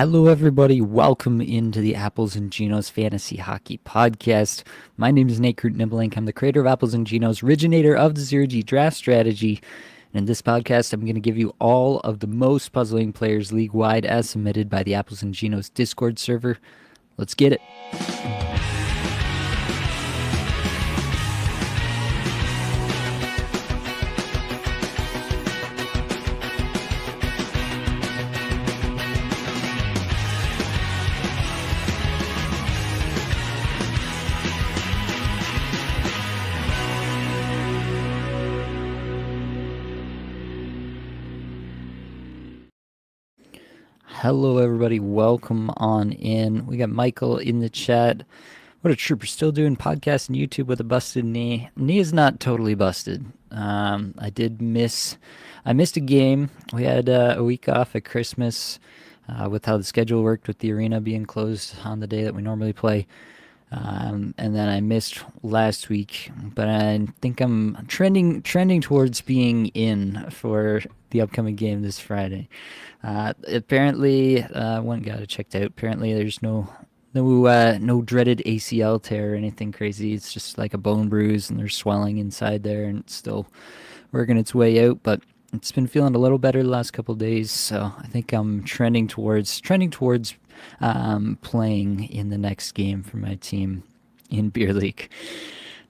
Hello, everybody. Welcome into the Apples and Genos Fantasy Hockey Podcast. My name is Nate Krutniblink. I'm the creator of Apples and Genos, originator of the Zero G Draft Strategy. And in this podcast, I'm going to give you all of the most puzzling players league-wide as submitted by the Apples and Genos Discord server. Let's get it. Hello, everybody. Welcome on in. We got Michael in the chat. What a trooper. Still doing podcast and YouTube with a busted knee. Knee is not totally busted. I missed a game. We had a week off at Christmas with how the schedule worked with the arena being closed on the day that we normally play. And then I missed last week, but I think I'm trending towards being in for the upcoming game this Friday. Apparently, one got it checked out. Apparently, there's no dreaded ACL tear or anything crazy. It's just like a bone bruise, and there's swelling inside there, and it's still working its way out. But it's been feeling a little better the last couple of days, so I think I'm trending towards playing in the next game for my team in Beer League.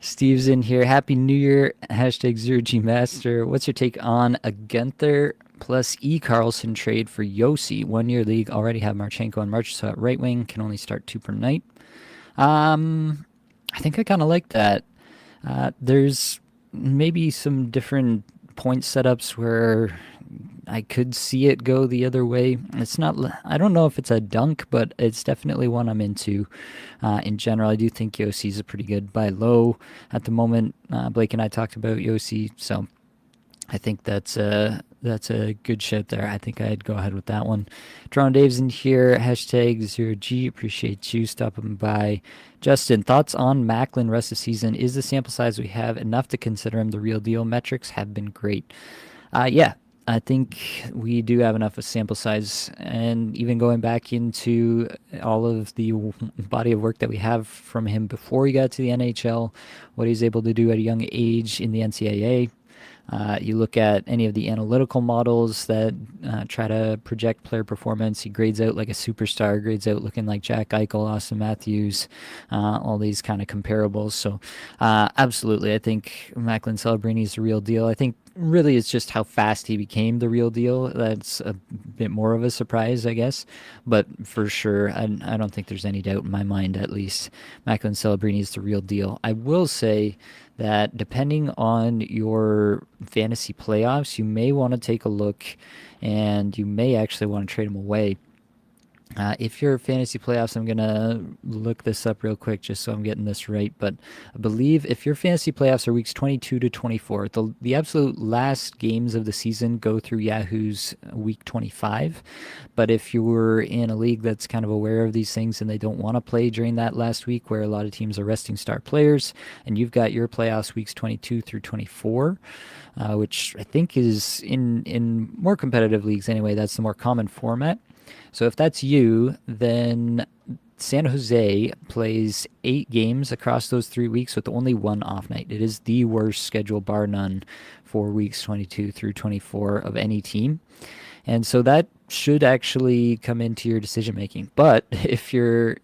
Steve's in here. Happy New Year. Hashtag Zero G Master. What's your take on a Guenther plus E. Carlson trade for Yossi? 1 year league. Already have Marchenko and Marchessault at right wing. Can only start 2 per night. I think I kind of like that. There's maybe some different point setups where I could see it go the other way. It's not, I don't know if it's a dunk, but it's definitely one I'm into. In general, I do think Yossi's a pretty good buy low at the moment. Blake and I talked about Yossi, so I think that's a good shit there. I think I'd go ahead with that one. Toronto Dave's in here. Hashtag 0G. Appreciate you stopping by. Justin, thoughts on Macklin rest of the season? Is the sample size we have enough to consider him the real deal? Metrics have been great. Yeah, I think we do have enough of sample size, and even going back into all of the body of work that we have from him before he got to the NHL, what he's able to do at a young age in the NCAA. You look at any of the analytical models that try to project player performance. He grades out like a superstar, grades out looking like Jack Eichel, Austin Matthews, all these kind of comparables. So absolutely, I think Macklin Celebrini is the real deal. I think really it's just how fast he became the real deal. That's a bit more of a surprise, I guess. But for sure, I don't think there's any doubt in my mind, at least. Macklin Celebrini is the real deal. I will say that depending on your fantasy playoffs, you may want to take a look, and you may actually want to trade him away. If your fantasy playoffs, I'm going to look this up real quick just so I'm getting this right, but I believe if your fantasy playoffs are weeks 22 to 24, the absolute last games of the season go through Yahoo's week 25. But if you're in a league that's kind of aware of these things and they don't want to play during that last week where a lot of teams are resting star players, and you've got your playoffs weeks 22 through 24, which I think is in more competitive leagues anyway, that's the more common format. So if that's you, then San Jose plays 8 games across those 3 weeks with only 1 off night. It is the worst schedule, bar none, for weeks 22 through 24 of any team. And so that should actually come into your decision making. But if you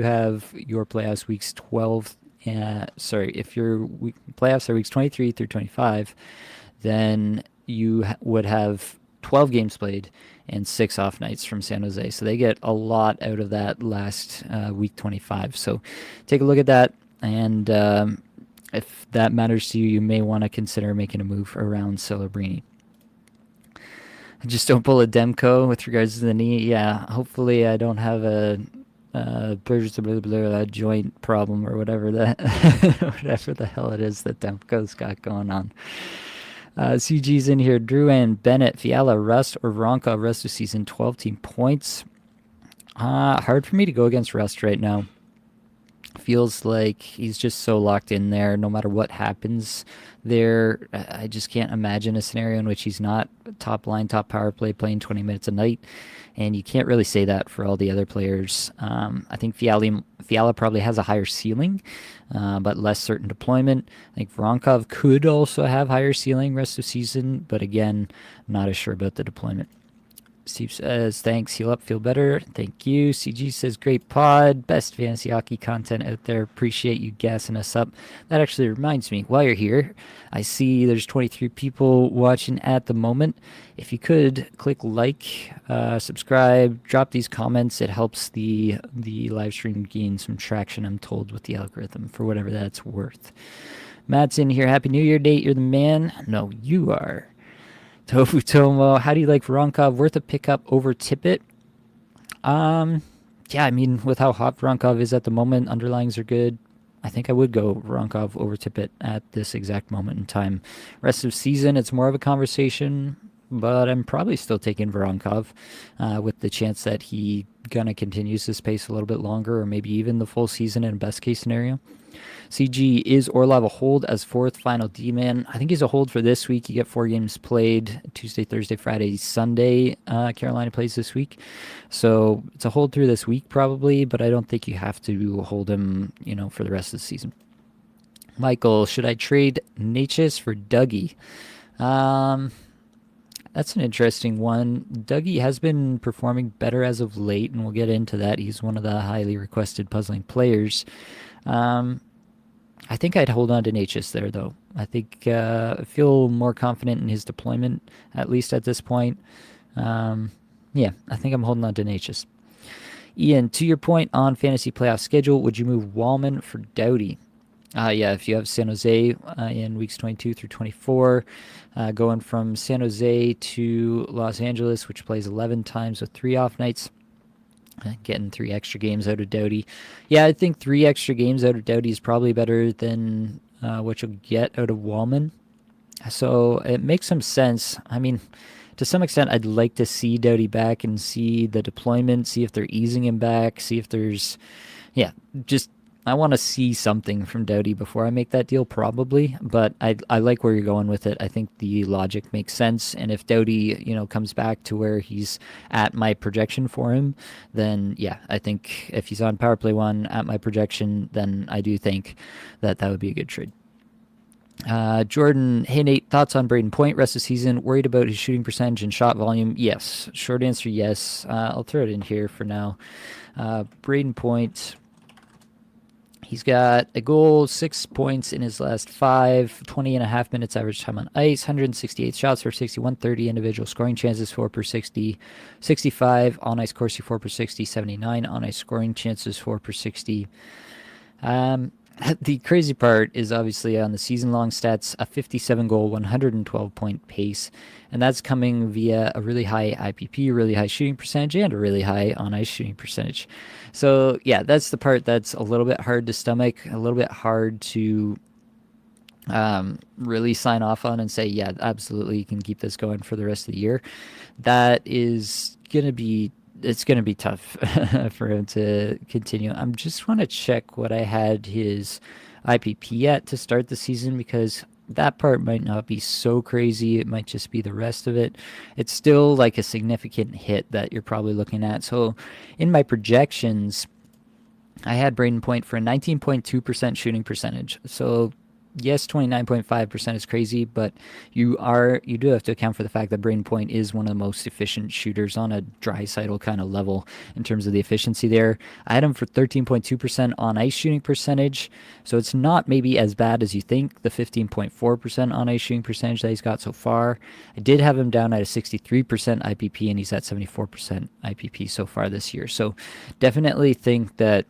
have your playoffs weeks 12, if your playoffs are weeks 23 through 25, then you would have 12 games played and 6 off nights from San Jose. So they get a lot out of that last week 25. So take a look at that. And if that matters to you, you may want to consider making a move around Celebrini. Just don't pull a Demko with regards to the knee. Yeah, hopefully I don't have a joint problem or whatever whatever the hell it is that Demko's got going on. CG's in here. Drouin, Bennett, Fiala, Rust, or Ronka rest of season, 12 team points. Hard for me to go against Rust right now. Feels like he's just so locked in there no matter what happens there. I just can't imagine a scenario in which he's not top line, top power play playing 20 minutes a night. And you can't really say that for all the other players. I think Fiala probably has a higher ceiling, but less certain deployment. I think Voronkov could also have higher ceiling rest of season, but again, not as sure about the deployment. Steve says, thanks, heal up, feel better. Thank you. CG says, great pod, best fantasy hockey content out there. Appreciate you gassing us up. That actually reminds me, while you're here, I see there's 23 people watching at the moment. If you could click like, subscribe, drop these comments, it helps the live stream gain some traction, I'm told, with the algorithm, for whatever that's worth. Matt's in here. Happy New Year, Nate. You're the man. No, you are. Tofu Tomo, how do you like Voronkov? Worth a pickup over Tippett? Yeah, I mean, with how hot Voronkov is at the moment, underlings are good. I think I would go Voronkov over Tippett at this exact moment in time. Rest of season, it's more of a conversation, but I'm probably still taking Voronkov with the chance that he gonna continues this pace a little bit longer, or maybe even the full season in a best case scenario. CG, is Orlov a hold as fourth final D-man? I think he's a hold for this week. You get 4 games played, Tuesday, Thursday, Friday, Sunday. Carolina plays this week. So it's a hold through this week probably, but I don't think you have to hold him, for the rest of the season. Michael, should I trade Natchez for Dougie? That's an interesting one. Dougie has been performing better as of late, and we'll get into that. He's one of the highly requested puzzling players. I think I'd hold on to Natchez there, though. I think I feel more confident in his deployment, at least at this point. Yeah, I think I'm holding on to Natchez. Ian, to your point on fantasy playoff schedule, would you move Wallman for Doughty? Yeah, if you have San Jose in weeks 22 through 24, going from San Jose to Los Angeles, which plays 11 times with 3 off nights, getting 3 extra games out of Doughty. Yeah, I think 3 extra games out of Doughty is probably better than what you'll get out of Wallman. So it makes some sense. I mean, to some extent, I'd like to see Doughty back and see the deployment, see if they're easing him back, see if there's, just I want to see something from Doughty before I make that deal, probably. But I like where you're going with it. I think the logic makes sense. And if Doughty, comes back to where he's at my projection for him, then yeah, I think if he's on power play 1 at my projection, then I do think that would be a good trade. Jordan, hey Nate, thoughts on Braden Point rest of the season? Worried about his shooting percentage and shot volume? Yes. Short answer, yes. I'll throw it in here for now. Braden Point, he's got a goal, 6 points in his last 5, 20 and a half minutes average time on ice, 168 shots per 60, 130 individual scoring chances, 4 per 60, 65 on ice Corsi, 4 per 60, 79 on ice scoring chances, 4 per 60. The crazy part is obviously on the season-long stats, a 57-goal, 112-point pace, and that's coming via a really high IPP, really high shooting percentage, and a really high on-ice shooting percentage. So, yeah, that's the part that's a little bit hard to stomach, a little bit hard to really sign off on and say, yeah, absolutely, you can keep this going for the rest of the year. That is going to be... It's going to be tough for him to continue. I just want to check what I had his IPP at to start the season, because that part might not be so crazy. It might just be the rest of it. It's still like a significant hit that you're probably looking at. So in my projections, I had Braden Point for a 19.2% shooting percentage. So yes, 29.5% is crazy, but you do have to account for the fact that Braden Point is one of the most efficient shooters on a Draisaitl kind of level in terms of the efficiency there. I had him for 13.2% on ice shooting percentage, so it's not maybe as bad as you think, the 15.4% on ice shooting percentage that he's got so far. I did have him down at a 63% IPP, and he's at 74% IPP so far this year. So definitely think that,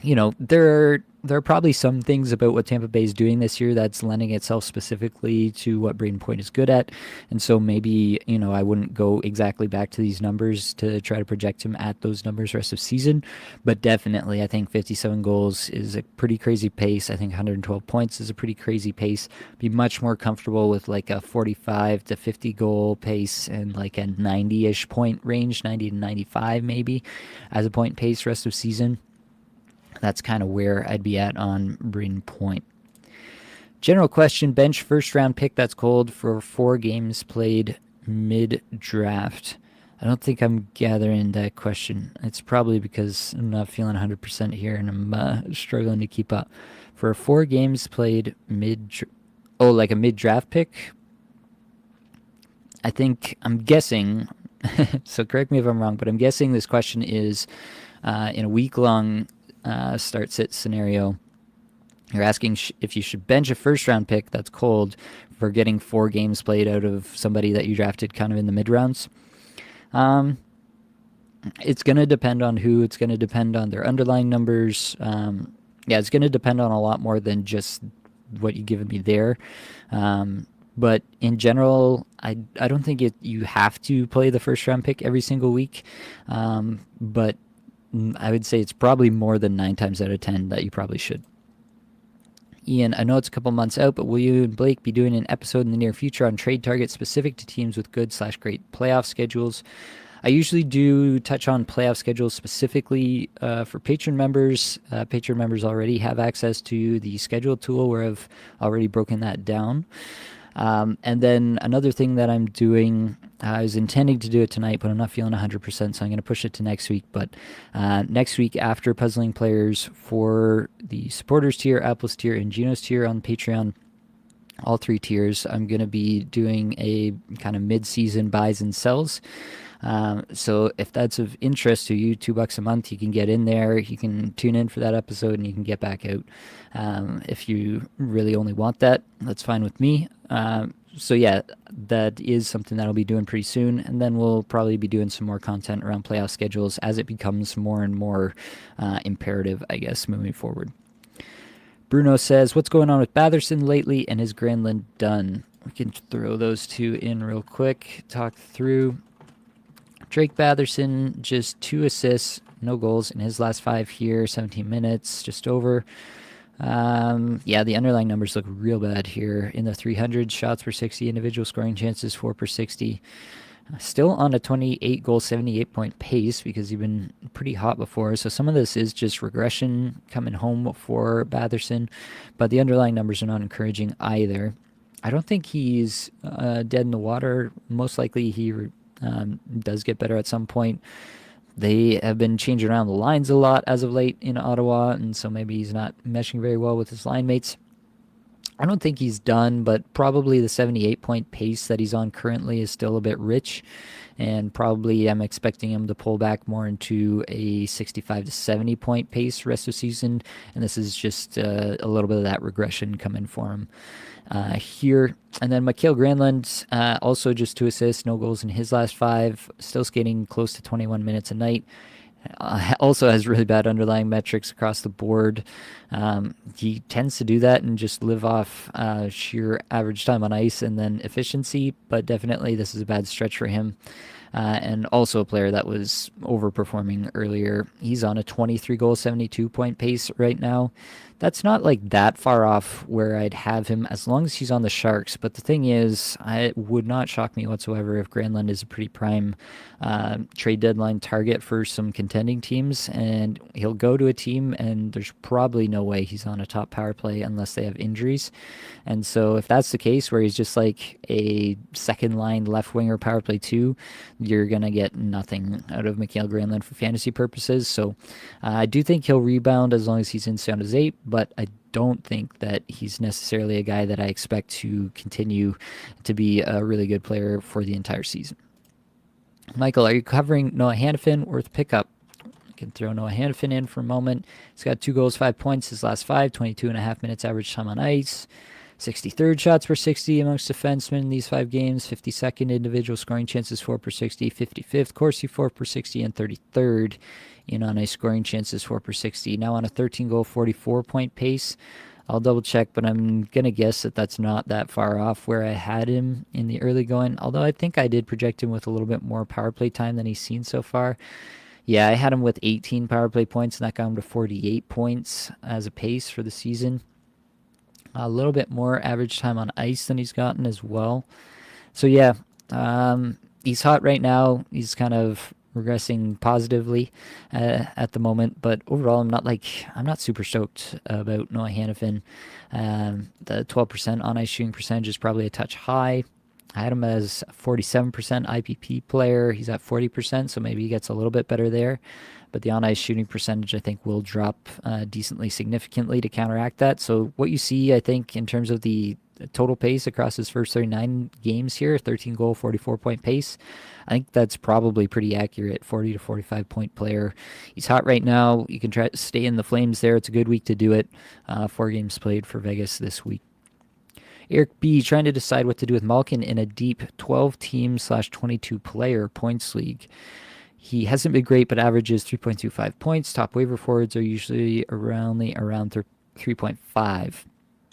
there are probably some things about what Tampa Bay is doing this year that's lending itself specifically to what Braden Point is good at. And so maybe, I wouldn't go exactly back to these numbers to try to project him at those numbers rest of season. But definitely, I think 57 goals is a pretty crazy pace. I think 112 points is a pretty crazy pace. Be much more comfortable with like a 45 to 50 goal pace and like a 90-ish point range, 90 to 95 maybe, as a point pace rest of season. That's kind of where I'd be at on Brayden Point. General question, bench first round pick that's cold for 4 games played mid-draft. I don't think I'm gathering that question. It's probably because I'm not feeling 100% here and I'm struggling to keep up. For 4 games played like a mid-draft pick? I think, I'm guessing, so correct me if I'm wrong, but I'm guessing this question is in a week-long start-sit scenario. You're asking if you should bench a first-round pick that's cold for getting 4 games played out of somebody that you drafted kind of in the mid-rounds. It's going to depend on who. It's going to depend on their underlying numbers. It's going to depend on a lot more than just what you've given me there. But in general, I don't think you have to play the first-round pick every single week. But I would say it's probably more than 9 times out of 10 that you probably should. Ian, I know it's a couple months out, but will you and Blake be doing an episode in the near future on trade targets specific to teams with good/great playoff schedules? I usually do touch on playoff schedules specifically for Patreon members. Patreon members already have access to the schedule tool where I've already broken that down. And then another thing that I'm doing, I was intending to do it tonight, but I'm not feeling 100%, so I'm going to push it to next week. But next week, after puzzling players for the supporters tier, Apples tier, and Geno's tier on Patreon, all 3 tiers, I'm going to be doing a kind of mid-season buys and sells. So if that's of interest to you, $2 a month, you can get in there, you can tune in for that episode, and you can get back out. If you really only want that, that's fine with me. So yeah, that is something that I'll be doing pretty soon, and then we'll probably be doing some more content around playoff schedules as it becomes more and more imperative, I guess, moving forward. Bruno says, what's going on with Batherson lately, and is Granlund done? We can throw those 2 in real quick, talk through. Drake Batherson, just 2 assists, no goals in his last 5 here, 17 minutes, just over. The underlying numbers look real bad here. In the 300 shots per 60, individual scoring chances 4 per 60. Still on a 28 goal, 78 point pace because he's been pretty hot before. So some of this is just regression coming home for Batherson, but the underlying numbers are not encouraging either. I don't think he's dead in the water. Most likely he does get better at some point. They have been changing around the lines a lot as of late in Ottawa, and so maybe he's not meshing very well with his line mates. I don't think he's done, but probably the 78-point pace that he's on currently is still a bit rich, and probably I'm expecting him to pull back more into a 65 to 70-point pace rest of the season, and this is just a little bit of that regression coming for him here. And then Mikael Granlund, also just 2 assists, no goals in his last 5, still skating close to 21 minutes a night. Also has really bad underlying metrics across the board. He tends to do that and just live off sheer average time on ice and then efficiency, but definitely this is a bad stretch for him. And also a player that was overperforming earlier. He's on a 23 goal, 72 point pace right now. That's not like that far off where I'd have him as long as he's on the Sharks. But the thing is, it would not shock me whatsoever if Granlund is a pretty prime trade deadline target for some contending teams. And he'll go to a team and there's probably no way he's on a top power play unless they have injuries. And so if that's the case where he's just like a second line left winger power play 2, you're going to get nothing out of Mikael Granlund for fantasy purposes. So I do think he'll rebound as long as he's in San Jose, but I don't think that he's necessarily a guy that I expect to continue to be a really good player for the entire season. Michael, are you covering Noah Hanifin? Worth pickup. I can throw Noah Hanifin in for a moment. He's got 2 goals, 5 points his last 5, 22 and a half minutes average time on ice. 63rd shots per 60 amongst defensemen in these 5 games, 52nd individual scoring chances 4 per 60, 55th Corsi 4 per 60, and 33rd in on ice scoring chances 4 per 60. Now on a 13 goal, 44 point pace. I'll double check, but I'm going to guess that that's not that far off where I had him in the early going, although I think I did project him with a little bit more power play time than he's seen so far. Yeah, I had him with 18 power play points, and that got him to 48 points as a pace for the season. A little bit more average time on ice than he's gotten as well. So yeah, he's hot right now. He's kind of regressing positively at the moment, but overall, I'm not super stoked about Noah Hannafin. The 12% on ice shooting percentage is probably a touch high. I had him as 47% IPP player. He's at 40%, so maybe he gets a little bit better there. But the on ice shooting percentage, I think, will drop decently significantly to counteract that. So, what you see, I think, in terms of the total pace across his first 39 games here, 13 goal, 44 point pace, I think that's probably pretty accurate. 40 to 45 point player. He's hot right now. You can try to stay in the Flames there. It's a good week to do it. 4 games played for Vegas this week. Eric B. trying to decide what to do with Malkin in a deep 12-team/22 player points league. He hasn't been great, but averages 3.25 points. Top waiver forwards are usually around 3.5.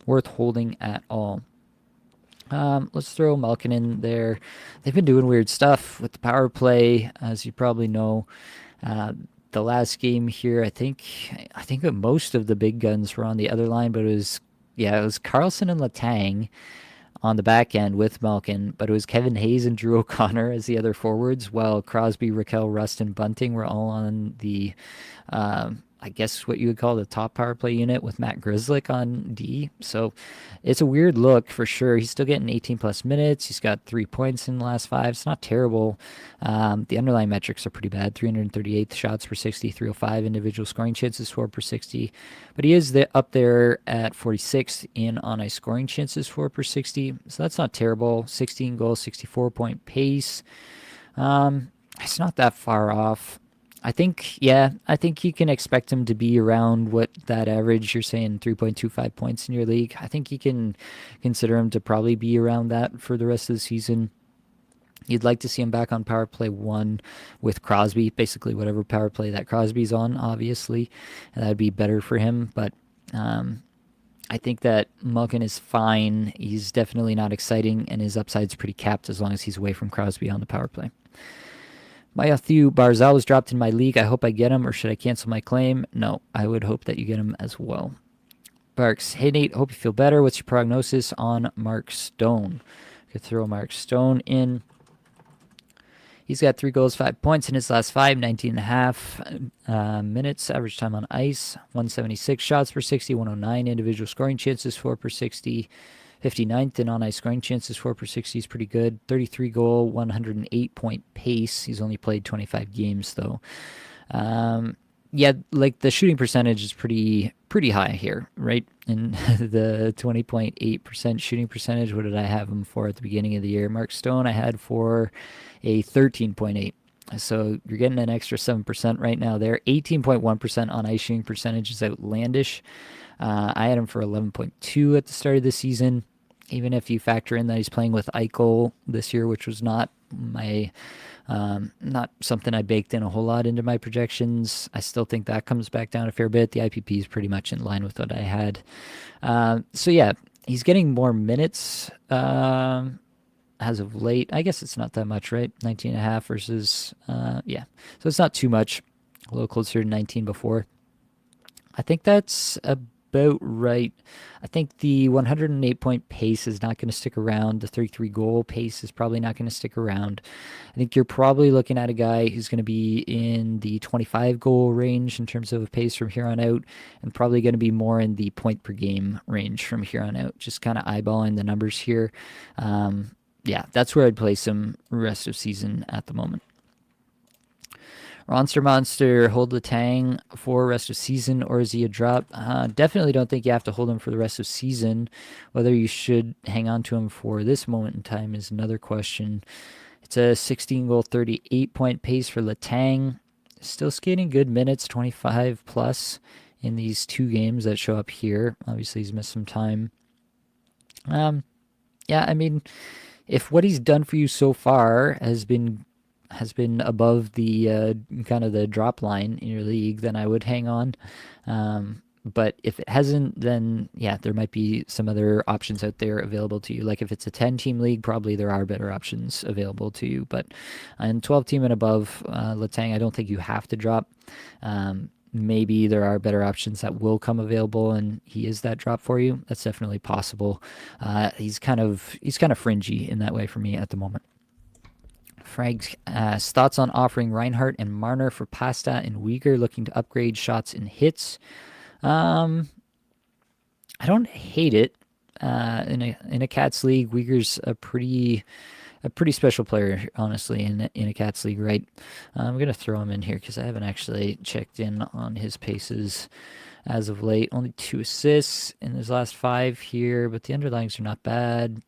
Worth holding at all. Let's throw Malkin in there. They've been doing weird stuff with the power play, as you probably know. The last game here, I think that most of the big guns were on the other line, but it was Carlson and Letang on the back end with Malkin, but it was Kevin Hayes and Drew O'Connor as the other forwards, while Crosby, Raquel, Rust, and Bunting were all on the, I guess what you would call the top power play unit with Matt Grzelcyk on D. So it's a weird look for sure. He's still getting 18 plus minutes. He's got 3 points in the last 5. It's not terrible. The underlying metrics are pretty bad. 338 shots per 60, 305 individual scoring chances for per 60. But he is up there at 46 in on-ice scoring chances for per 60. So that's not terrible. 16 goals, 64 point pace. It's not that far off. I think you can expect him to be around what that average, you're saying 3.25 points in your league. I think you can consider him to probably be around that for the rest of the season. You'd like to see him back on power play 1 with Crosby, basically whatever power play that Crosby's on, obviously. And that would be better for him. But I think that Malkin is fine. He's definitely not exciting, and his upside's pretty capped as long as he's away from Crosby on the power play. Matthew Barzal was dropped in my league. I hope I get him, or should I cancel my claim? No, I would hope that you get him as well. Barks, hey Nate, hope you feel better. What's your prognosis on Mark Stone? Could throw Mark Stone in. He's got 3 goals, 5 points in his last 5, 19.5 minutes. Average time on ice, 176 shots per 60, 109 individual scoring chances for per 60. 59th in on-ice scoring chances for per 60 is pretty good. 33 goal, 108 point pace. He's only played 25 games though. Like the shooting percentage is pretty high here, right? In the 20.8% shooting percentage. What did I have him for at the beginning of the year? Mark Stone I had for a 13.8. So you're getting an extra 7% right now there. 18.1% on ice shooting percentage is outlandish. I had him for 11.2 at the start of the season. Even if you factor in that he's playing with Eichel this year, which was not something I baked in a whole lot into my projections, I still think that comes back down a fair bit. The IPP is pretty much in line with what I had. He's getting more minutes as of late. I guess it's not that much, right? 19.5 versus, so it's not too much. A little closer to 19 before. I think that's about right. I think the 108 point pace is not going to stick around. The 33 goal pace is probably not going to stick around. I think you're probably looking at a guy who's going to be in the 25 goal range in terms of pace from here on out, and probably going to be more in the point per game range from here on out. Just kind of eyeballing the numbers here. That's where I'd place him rest of season at the moment. Monster, hold Letang for rest of season, or is he a drop? Definitely don't think you have to hold him for the rest of season. Whether you should hang on to him for this moment in time is another question. It's a 16 goal, 38 point pace for Letang. Still skating good minutes, 25 plus in these 2 games that show up here. Obviously, he's missed some time. If what he's done for you so far has been above the kind of the drop line in your league, then I would hang on. But if it hasn't, then there might be some other options out there available to you. Like if it's a 10-team league, probably there are better options available to you. But in 12-team and above, Letang, I don't think you have to drop. Maybe there are better options that will come available, and he is that drop for you. That's definitely possible. He's kind of fringy in that way for me at the moment. Frank's thoughts on offering Reinhardt and Marner for Pasta and Uyghur, looking to upgrade shots and hits. Um, I don't hate it. In a Cats league, Uyghur's a pretty special player, honestly, in a Cats league, right? I'm gonna throw him in here because I haven't actually checked in on his paces as of late. Only 2 assists in his last 5 here, but the underlines are not bad.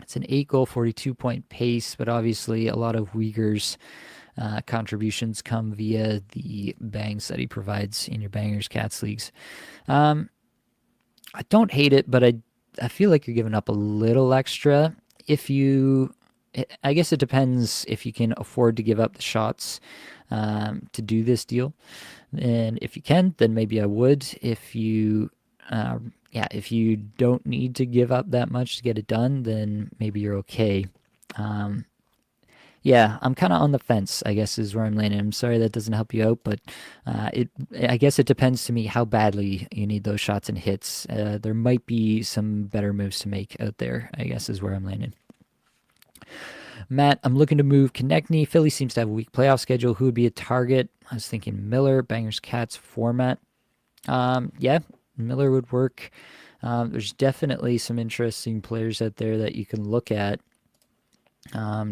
It's an 8 goal, 42 point pace, but obviously a lot of Uyghur's contributions come via the bangs that he provides in your Bangers Cats leagues. Um, I don't hate it, but I feel like you're giving up a little extra. If you, I guess it depends if you can afford to give up the shots to do this deal. And if you can, then maybe I would. If you don't need to give up that much to get it done, then maybe you're okay. Um, yeah, I'm kind of on the fence, I guess, is where I'm landing. I'm sorry that doesn't help you out, but it I guess it depends to me how badly you need those shots and hits. There might be some better moves to make out there, I guess, is where I'm landing. Matt, I'm looking to move Konechny. Philly seems to have a weak playoff schedule. Who would be a target? I was thinking Miller, Bangers Cats format. Yeah, Miller would work. There's definitely some interesting players out there that you can look at.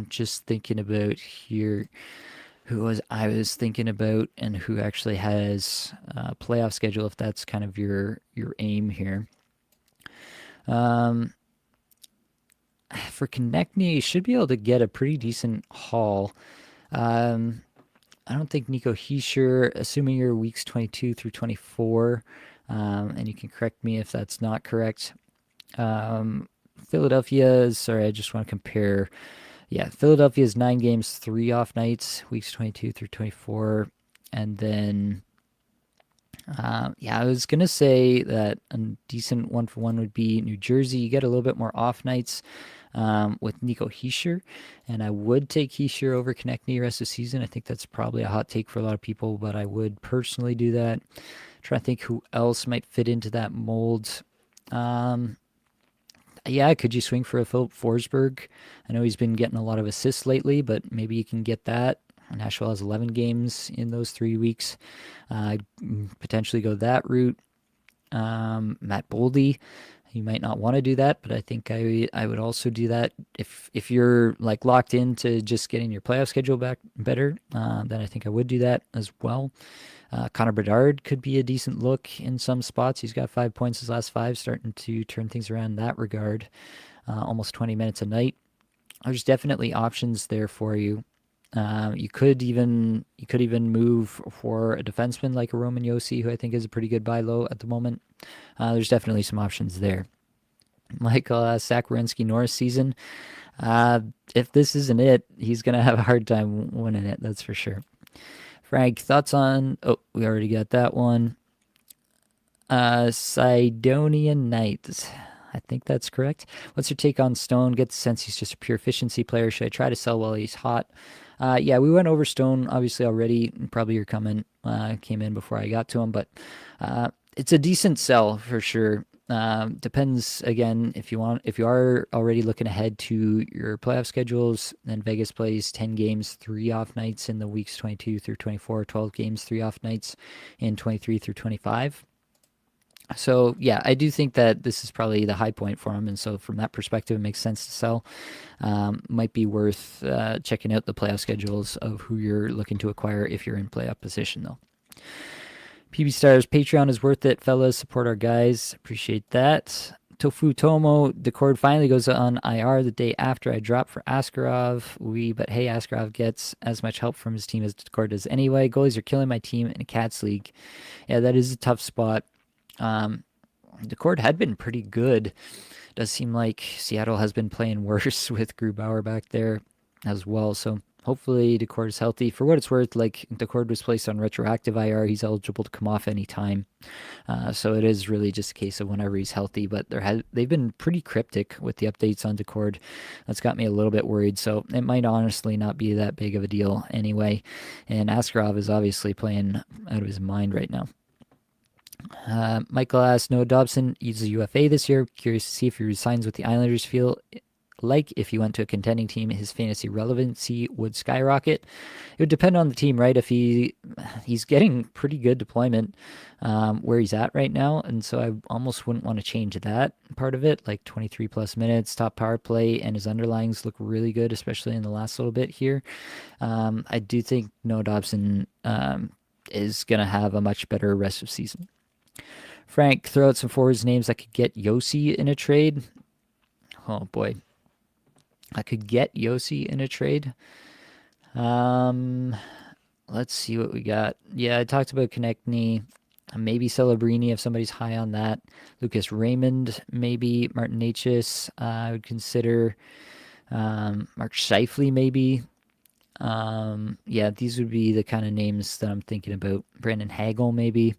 Just thinking about here, who was I was thinking about, and who actually has a playoff schedule. If that's kind of your aim here. Um, for Konechny, you should be able to get a pretty decent haul. Um, I don't think Nico Heischer, assuming you're weeks 22 through 24, and you can correct me if that's not correct. Philadelphia, sorry, I just want to compare. Yeah, Philadelphia's 9 games, 3 off nights, weeks 22 through 24. And then, I was going to say that a decent one for one would be New Jersey. You get a little bit more off nights with Nico Heischer. And I would take Heischer over Konechny rest of the season. I think that's probably a hot take for a lot of people, but I would personally do that. Trying to think who else might fit into that mold. Yeah, could you swing for a Philip Forsberg? I know he's been getting a lot of assists lately, but maybe you can get that. Nashville has 11 games in those 3 weeks. I'd potentially go that route. Matt Boldy, you might not want to do that, but I think I would also do that if you're like locked into just getting your playoff schedule back better. Then I think I would do that as well. Connor Bedard could be a decent look in some spots. He's got 5 points his last 5, starting to turn things around in that regard. Almost 20 minutes a night. There's definitely options there for you. You could even move for a defenseman like a Roman Yossi, who I think is a pretty good buy low at the moment. There's definitely some options there. Michael Sakarinsky Norris season. If this isn't it, he's gonna have a hard time winning it. That's for sure. Frank, thoughts on? Oh, we already got that one. Sidonian Knights. I think that's correct. What's your take on Stone? Get the sense he's just a pure efficiency player. Should I try to sell while he's hot? Yeah, we went over Stone obviously already. Probably your comment came in before I got to him, but it's a decent sell for sure. Depends again if you are already looking ahead to your playoff schedules. Then Vegas plays 10 games, 3 off nights in the weeks 22 through 24, 12 games, 3 off nights in 23 through 25. So yeah, I do think that this is probably the high point for him, and so from that perspective, it makes sense to sell. Might be worth checking out the playoff schedules of who you're looking to acquire if you're in playoff position, though. PB Stars Patreon is worth it, fellas. Support our guys. Appreciate that. Tofu Tomo, Decord finally goes on IR the day after I drop for Askarov. But hey, Askarov gets as much help from his team as Decord does anyway. Goalies are killing my team in a Cats league. Yeah, that is a tough spot. Decord had been pretty good. Does seem like Seattle has been playing worse with Grubauer back there as well. So hopefully Decord is healthy. For what it's worth, like Decord was placed on retroactive IR. He's eligible to come off anytime. So it is really just a case of whenever he's healthy. But they've been pretty cryptic with the updates on Decord. That's got me a little bit worried. So it might honestly not be that big of a deal anyway. And Askarov is obviously playing out of his mind right now. Michael asks, Noah Dobson is a UFA this year. Curious to see if he resigns with the Islanders. Feel like if he went to a contending team, his fantasy relevancy would skyrocket. It would depend on the team, right? If he's getting pretty good deployment where he's at right now, and so I almost wouldn't want to change that part of it. Like 23 plus minutes, top power play, and his underlyings look really good, especially in the last little bit here. I do think Noah Dobson is going to have a much better rest of season. Frank, throw out some forwards names that could get Yossi in a trade. Oh boy, I could get Yossi in a trade. Let's see what we got. Yeah, I talked about Konechny, maybe Celebrini if somebody's high on that. Lucas Raymond, maybe. Martin Necas, I would consider. Mark Scheifele, maybe. Yeah, these would be the kind of names that I'm thinking about. Brandon Hagel, maybe.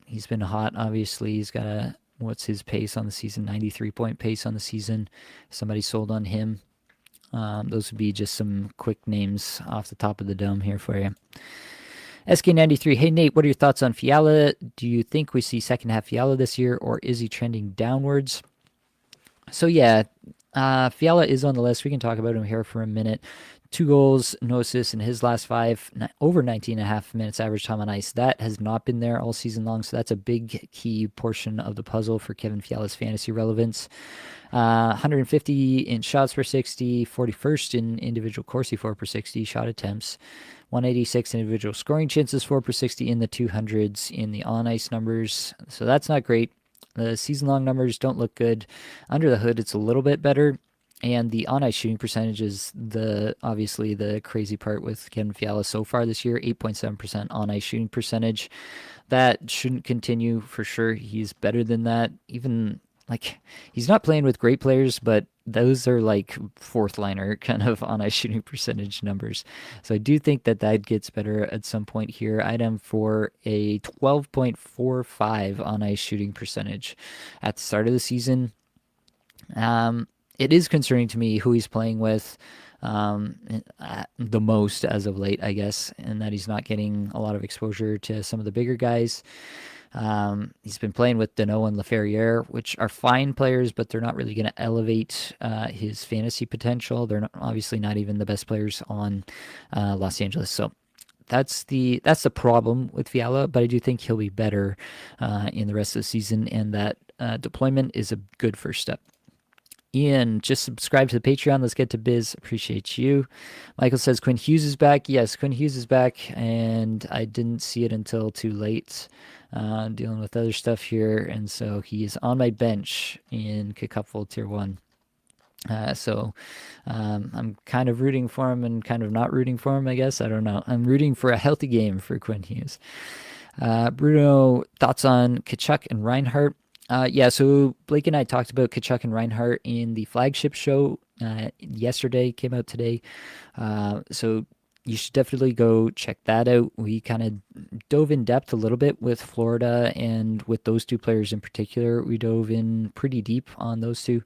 He's been hot, obviously. He's got a, what's his pace on the season? 93-point pace on the season. Somebody sold on him. Those would be just some quick names off the top of the dome here for you. SK93, hey Nate, what are your thoughts on Fiala? Do you think we see second half Fiala this year, or is he trending downwards? So yeah, Fiala is on the list. We can talk about him here for a minute. 2 goals, no assists in his last 5, over 19.5 minutes average time on ice. That has not been there all season long, so that's a big key portion of the puzzle for Kevin Fiala's fantasy relevance. 150 in shots per 60, 41st in individual Corsi 4 per 60 shot attempts, 186 individual scoring chances 4 per 60 in the 200s in the on-ice numbers. So that's not great. The season-long numbers don't look good. Under the hood, it's a little bit better. And the on-ice shooting percentage is obviously the crazy part with Kevin Fiala so far this year, 8.7% on-ice shooting percentage. That shouldn't continue for sure. He's better than that. Even, like, he's not playing with great players, but those are like fourth liner kind of on-ice shooting percentage numbers. So I do think that gets better at some point here. I'd am for a 12.45 on-ice shooting percentage at the start of the season. It is concerning to me who he's playing with the most as of late, I guess, and that he's not getting a lot of exposure to some of the bigger guys. He's been playing with Danault and Laferriere, which are fine players, but they're not really going to elevate his fantasy potential. They're obviously not even the best players on Los Angeles. So that's the problem with Fiala, but I do think he'll be better in the rest of the season, and that deployment is a good first step. Ian, just subscribe to the Patreon. Let's get to biz. Appreciate you. Michael says Quinn Hughes is back. Yes, Quinn Hughes is back, and I didn't see it until too late. Dealing with other stuff here, and so he is on my bench in Kickupful Tier 1. So I'm kind of rooting for him and kind of not rooting for him, I guess. I don't know. I'm rooting for a healthy game for Quinn Hughes. Bruno, thoughts on Tkachuk and Reinhart? Yeah, so Blake and I talked about Tkachuk and Reinhart in the flagship show yesterday, came out today. So you should definitely go check that out. We kind of dove in depth a little bit with Florida, and with those two players in particular, we dove in pretty deep on those two.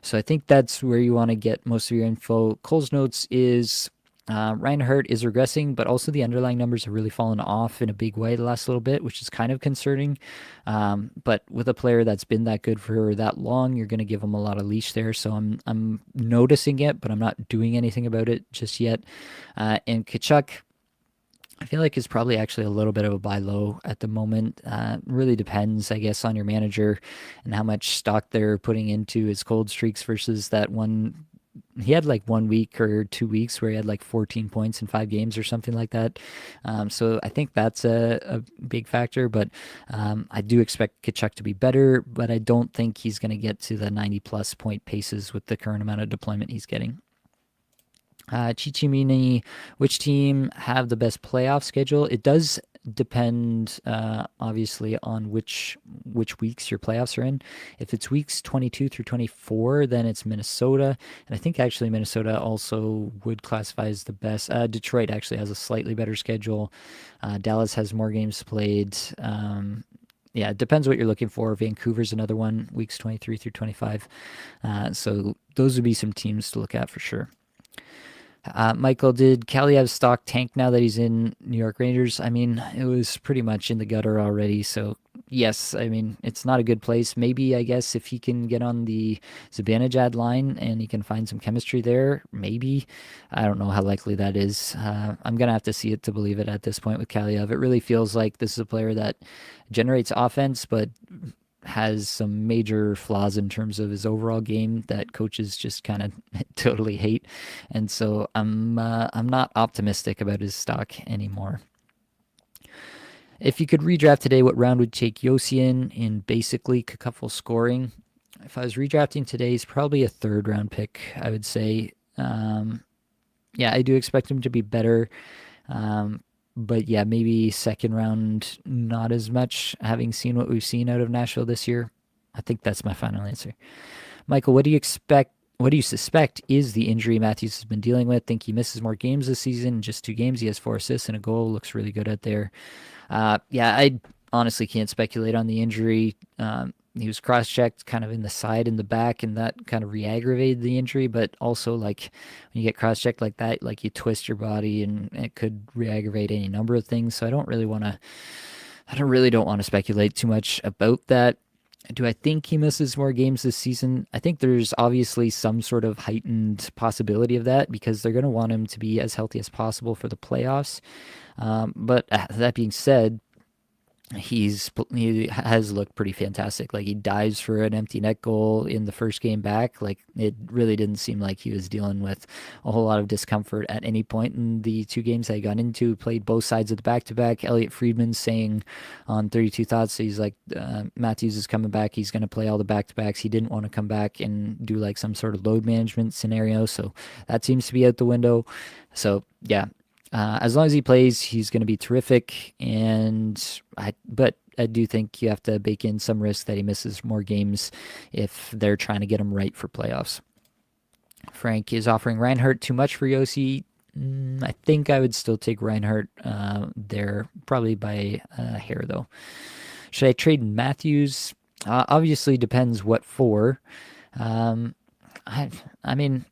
So I think that's where you want to get most of your info. Cole's notes is Reinhart is regressing, but also the underlying numbers have really fallen off in a big way the last little bit, which is kind of concerning. But with a player that's been that good for that long, you're going to give him a lot of leash there. So I'm noticing it, but I'm not doing anything about it just yet. And Tkachuk, I feel like is probably actually a little bit of a buy low at the moment. Really depends, I guess, on your manager and how much stock they're putting into his cold streaks versus that one. He had like 1 week or 2 weeks where he had like 14 points in 5 games or something like that. So I think that's a big factor, but I do expect Tkachuk to be better, but I don't think he's going to get to the 90-plus point paces with the current amount of deployment he's getting. Chichimini, which team have the best playoff schedule? It does depend, obviously, on which weeks your playoffs are in. If it's weeks 22 through 24, then it's Minnesota. And I think actually Minnesota also would classify as the best. Detroit actually has a slightly better schedule. Dallas has more games played. Yeah, it depends what you're looking for. Vancouver's another one, weeks 23 through 25. So those would be some teams to look at for sure. Michael, did Kaliev's stock tank now that he's in New York Rangers? I mean, it was pretty much in the gutter already, so Yes, I mean, it's not a good place. Maybe, I guess, if he can get on the Zibanejad line and he can find some chemistry there, maybe. I don't know how likely that is. I'm going to have to see it to believe it at this point with Kaliev. It really feels like this is a player that generates offense, but has some major flaws in terms of his overall game that coaches just kind of totally hate. And so I'm not optimistic about his stock anymore. If you could redraft today, what round would take Yossi in basically Cacuffle scoring? If I was redrafting today, he's probably a third round pick, I would say. Yeah, I do expect him to be better. But yeah, maybe second round, not as much, having seen what we've seen out of Nashville this year. I think that's my final answer. Michael, what do you expect? What do you suspect is the injury Matthews has been dealing with? Think he misses more games this season? Just 2 games. He has 4 assists and a goal. Looks really good out there. Yeah, I honestly can't speculate on the injury. He was cross-checked kind of in the side and the back, and that kind of re-aggravated the injury. But also, like, when you get cross-checked like that, like, you twist your body, and it could re-aggravate any number of things. So I don't really want to. I don't really don't want to speculate too much about that. Do I think he misses more games this season? I think there's obviously some sort of heightened possibility of that because they're going to want him to be as healthy as possible for the playoffs. But that being said, he has looked pretty fantastic. Like, he dives for an empty net goal in the first game back. Like, it really didn't seem like he was dealing with a whole lot of discomfort at any point in the 2 games that he got into. Played both sides of the back to back. Elliot Friedman saying on 32 Thoughts, he's like, Matthews is coming back. He's going to play all the back to backs. He didn't want to come back and do like some sort of load management scenario. So that seems to be out the window. So yeah, as long as he plays, he's going to be terrific. But I do think you have to bake in some risk that he misses more games if they're trying to get him right for playoffs. Frank is offering Reinhardt too much for Yossi. I think I would still take Reinhardt there, probably by a hair though. Should I trade Matthews? Obviously depends what for. Um, I mean,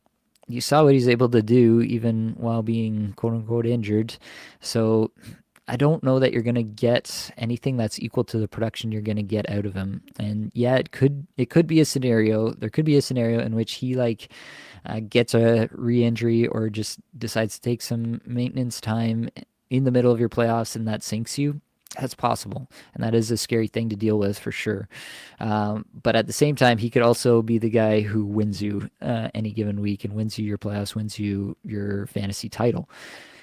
you saw what he's able to do even while being quote unquote injured. So I don't know that you're going to get anything that's equal to the production you're going to get out of him. And yeah, it could be a scenario. There could be a scenario in which he like gets a re-injury or just decides to take some maintenance time in the middle of your playoffs and that sinks you. That's possible, and that is a scary thing to deal with for sure. But at the same time, he could also be the guy who wins you any given week and wins you your playoffs, wins you your fantasy title.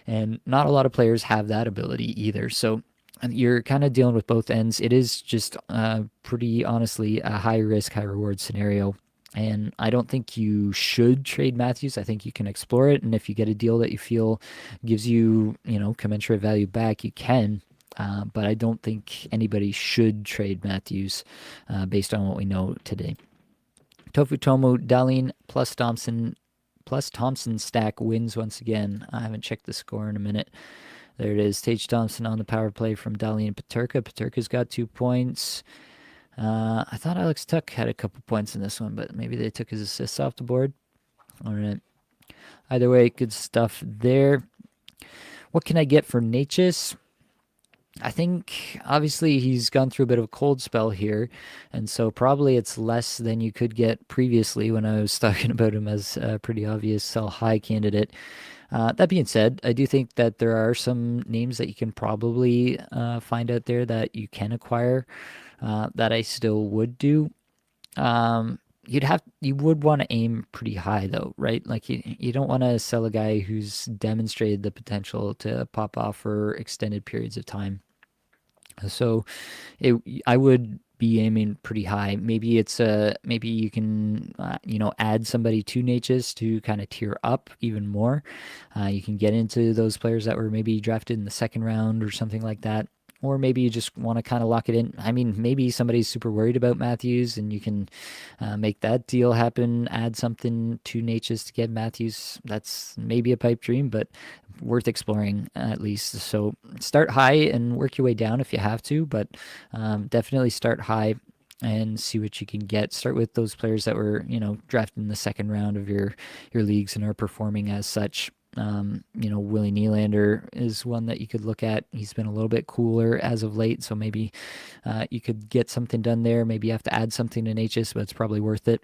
And not a lot of players have that ability either. So you're kind of dealing with both ends. It is just pretty honestly a high risk, high reward scenario. And I don't think you should trade Matthews. I think you can explore it. And if you get a deal that you feel gives you, commensurate value back, you can. But I don't think anybody should trade Matthews based on what we know today. Tofu Tomo, Dahlin plus Thompson stack wins once again. I haven't checked the score in a minute. There it is. Tage Thompson on the power play from Dahlin and Peterka. Peterka's got 2 points. I thought Alex Tuck had a couple points in this one, but maybe they took his assists off the board. All right. Either way, good stuff there. What can I get for Natchez? I think obviously he's gone through a bit of a cold spell here, and so probably it's less than you could get previously when I was talking about him as a pretty obvious sell high candidate. That being said, I do think that there are some names that you can probably find out there that you can acquire that I still would do. You would want to aim pretty high though, right? Like you don't want to sell a guy who's demonstrated the potential to pop off for extended periods of time. So I would be aiming pretty high. Maybe maybe you can add somebody to Natchez to kind of tier up even more. You can get into those players that were maybe drafted in the second round or something like that. Or maybe you just want to kind of lock it in. I mean, maybe somebody's super worried about Matthews and you can make that deal happen, add something to Natchez to get Matthews. That's maybe a pipe dream, but worth exploring at least. So start high and work your way down if you have to, but definitely start high and see what you can get. Start with those players that were, drafted in the second round of your leagues and are performing as such. Willie Nylander is one that you could look at. He's been a little bit cooler as of late, so maybe you could get something done there. Maybe you have to add something to Natchez, but it's probably worth it.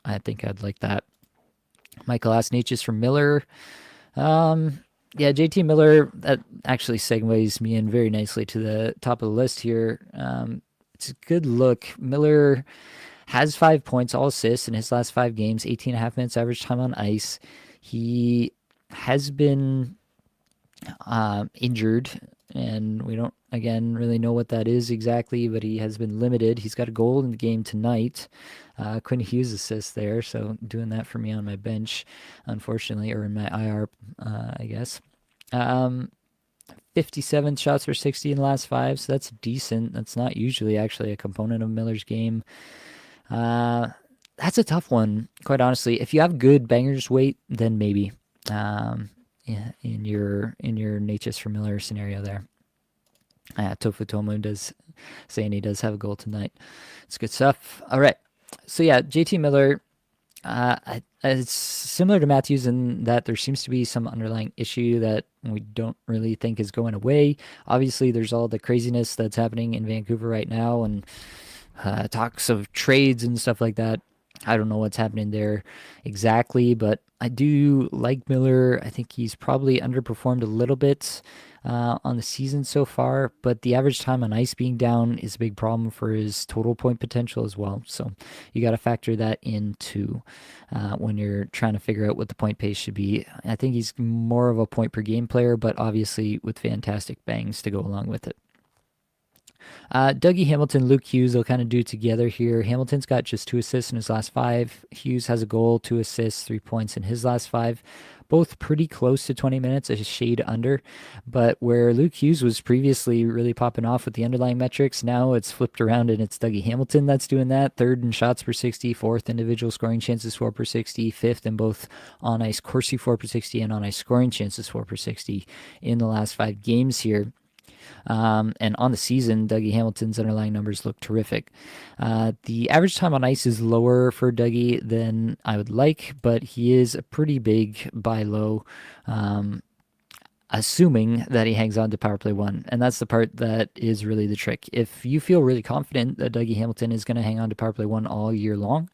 I think I'd like that. Michael asked Natchez for Miller. Yeah, JT Miller, that actually segues me in very nicely to the top of the list here. It's a good look. Miller has 5 points, all assists in his last 5 games, 18 and a half minutes average time on ice. He has been injured, and we don't, again, really know what that is exactly, but he has been limited. He's got a goal in the game tonight. Quinn Hughes assist there, so doing that for me on my bench, unfortunately, or in my IR, I guess. 57 shots for 60 in the last 5, so that's decent. That's not usually actually a component of Miller's game. That's a tough one, quite honestly. If you have good bangers weight, then maybe in your Natchez for Miller scenario there. Tofu Tomu does saying he does have a goal tonight. It's good stuff. All right. So yeah, JT Miller, it's similar to Matthews in that there seems to be some underlying issue that we don't really think is going away. Obviously, there's all the craziness that's happening in Vancouver right now, and talks of trades and stuff like that. I don't know what's happening there exactly, but I do like Miller. I think he's probably underperformed a little bit on the season so far, but the average time on ice being down is a big problem for his total point potential as well. So you got to factor that into when you're trying to figure out what the point pace should be. I think he's more of a point per game player, but obviously with fantastic bangs to go along with it. Dougie Hamilton, Luke Hughes, they'll kind of do it together here. Hamilton's got just 2 assists in his last 5. Hughes has a goal, 2 assists, 3 points in his last 5. Both pretty close to 20 minutes, a shade under. But where Luke Hughes was previously really popping off with the underlying metrics, now it's flipped around and it's Dougie Hamilton that's doing that. 3rd in shots per 60, 4th individual scoring chances for per 60, 5th in both on-ice Corsi for per 60 and on-ice scoring chances for per 60 in the last 5 games here. And on the season, Dougie Hamilton's underlying numbers look terrific. The average time on ice is lower for Dougie than I would like, but he is a pretty big buy low, assuming that he hangs on to power play 1. And that's the part that is really the trick. If you feel really confident that Dougie Hamilton is going to hang on to power play 1 all year long,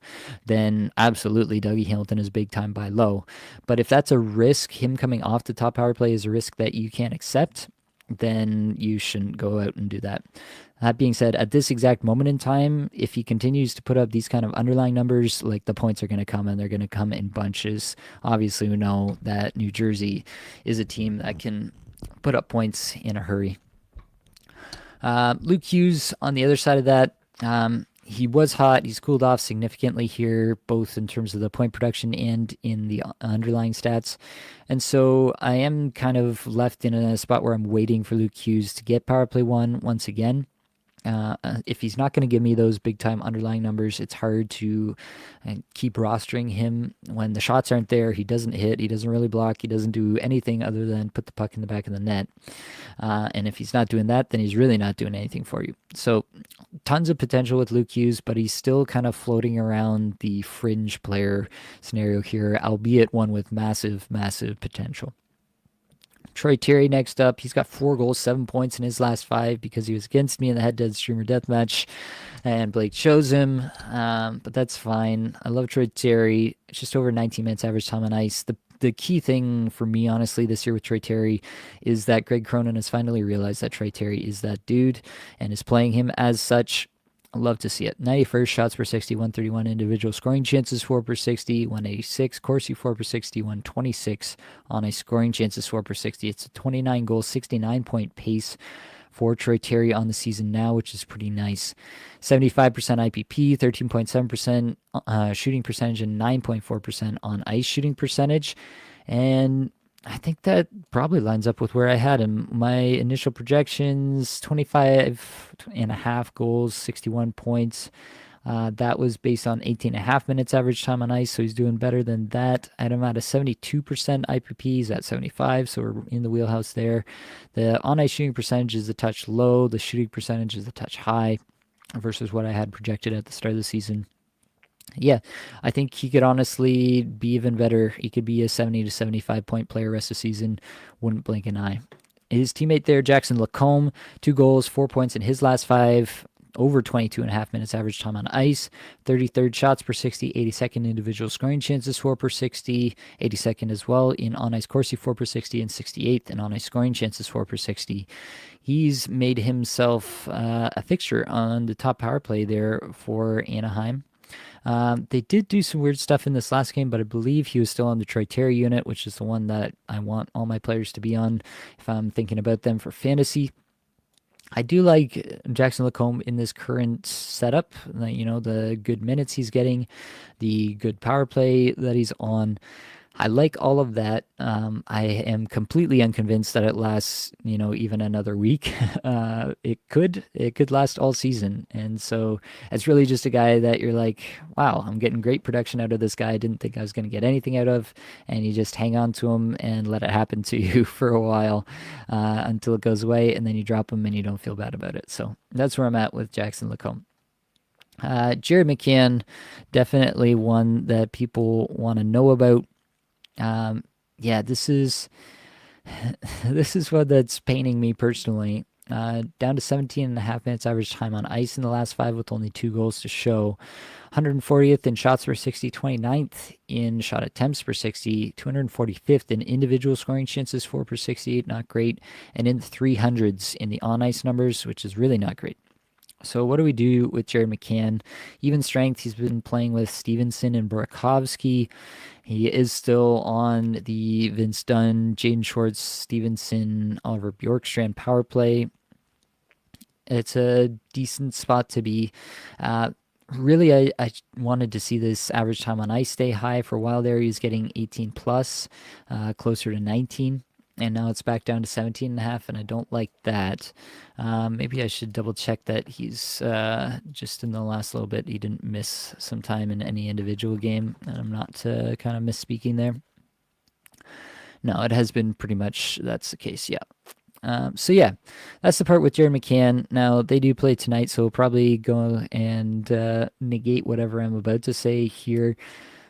then absolutely Dougie Hamilton is big time buy low. But if that's a risk, him coming off the top power play is a risk that you can't accept, then you shouldn't go out and do that. That being said, at this exact moment in time, if he continues to put up these kind of underlying numbers, like the points are going to come and they're going to come in bunches. Obviously, we know that New Jersey is a team that can put up points in a hurry. Luke Hughes, on the other side of that, he was hot. He's cooled off significantly here, both in terms of the point production and in the underlying stats. And so I am kind of left in a spot where I'm waiting for Luke Hughes to get power play 1 once again. If he's not going to give me those big time underlying numbers, it's hard to keep rostering him when the shots aren't there. He doesn't hit, he doesn't really block, he doesn't do anything other than put the puck in the back of the net. And if he's not doing that, then he's really not doing anything for you. So tons of potential with Luke Hughes, but he's still kind of floating around the fringe player scenario here, albeit one with massive, massive potential. Troy Terry next up. He's got 4 goals, 7 points in his last 5 because he was against me in the head-to-head streamer deathmatch, and Blake chose him, but that's fine. I love Troy Terry. It's just over 19 minutes average time on ice. The key thing for me, honestly, this year with Troy Terry is that Greg Cronin has finally realized that Troy Terry is that dude and is playing him as such. I love to see it. 91st shots per 60, 131 individual scoring chances for per 60, 186 Corsi for per 60, 126 on a scoring chances for per 60. It's a 29 goal, 69 point pace for Troy Terry on the season now, which is pretty nice. 75% IPP, 13.7% shooting percentage, and 9.4% on ice shooting percentage. And I think that probably lines up with where I had him. My initial projections, 25 and a half goals, 61 points. That was based on 18 and a half minutes average time on ice, so he's doing better than that. I had him at a 72% IPP. He's at 75, so we're in the wheelhouse there. The on-ice shooting percentage is a touch low. The shooting percentage is a touch high versus what I had projected at the start of the season. Yeah, I think he could honestly be even better. He could be a 70 to 75 point player rest of the season. Wouldn't blink an eye. His teammate there, Jackson Lacombe, 2 goals, 4 points in his last five, over 22 and a half minutes average time on ice, 33rd shots per 60, 82nd individual scoring chances, 4 per 60, 82nd as well in on ice Corsi, 4 per 60, and 68th in on ice scoring chances, 4 per 60. He's made himself a fixture on the top power play there for Anaheim. They did do some weird stuff in this last game, but I believe he was still on the Troy Terry unit, which is the one that I want all my players to be on if I'm thinking about them for fantasy. I do like Jackson Lacombe in this current setup. The good minutes he's getting, the good power play that he's on. I like all of that. I am completely unconvinced that it lasts, even another week. It could last all season, and so it's really just a guy that you're like, wow, I'm getting great production out of this guy. I didn't think I was going to get anything out of, and you just hang on to him and let it happen to you for a while until it goes away, and then you drop him and you don't feel bad about it. So that's where I'm at with Jackson Lacombe. Jared McCann, definitely one that people want to know about. Yeah, this is this is what that's painting me personally. Down to 17 and a half minutes average time on ice in the last five with only 2 goals to show. 140th in shots per 60, 29th in shot attempts per 60, 245th in individual scoring chances, 4 per 68, not great, and in the 300s in the on ice numbers, which is really not great. So what do we do with Jared McCann? Even strength, he's been playing with Stevenson and Burakovsky. He is still on the Vince Dunn, Jaden Schwartz, Stevenson, Oliver Bjorkstrand power play. It's a decent spot to be. Really, I wanted to see this average time on ice stay high for a while there. He was getting 18 plus, closer to 19. And now it's back down to 17 and a half, and I don't like that. Maybe I should double check that he's just in the last little bit, he didn't miss some time in any individual game, and I'm not kind of misspeaking there. No, it has been pretty much that's the case, yeah. So yeah, that's the part with Jared McCann. Now they do play tonight, so we'll probably go and negate whatever I'm about to say here.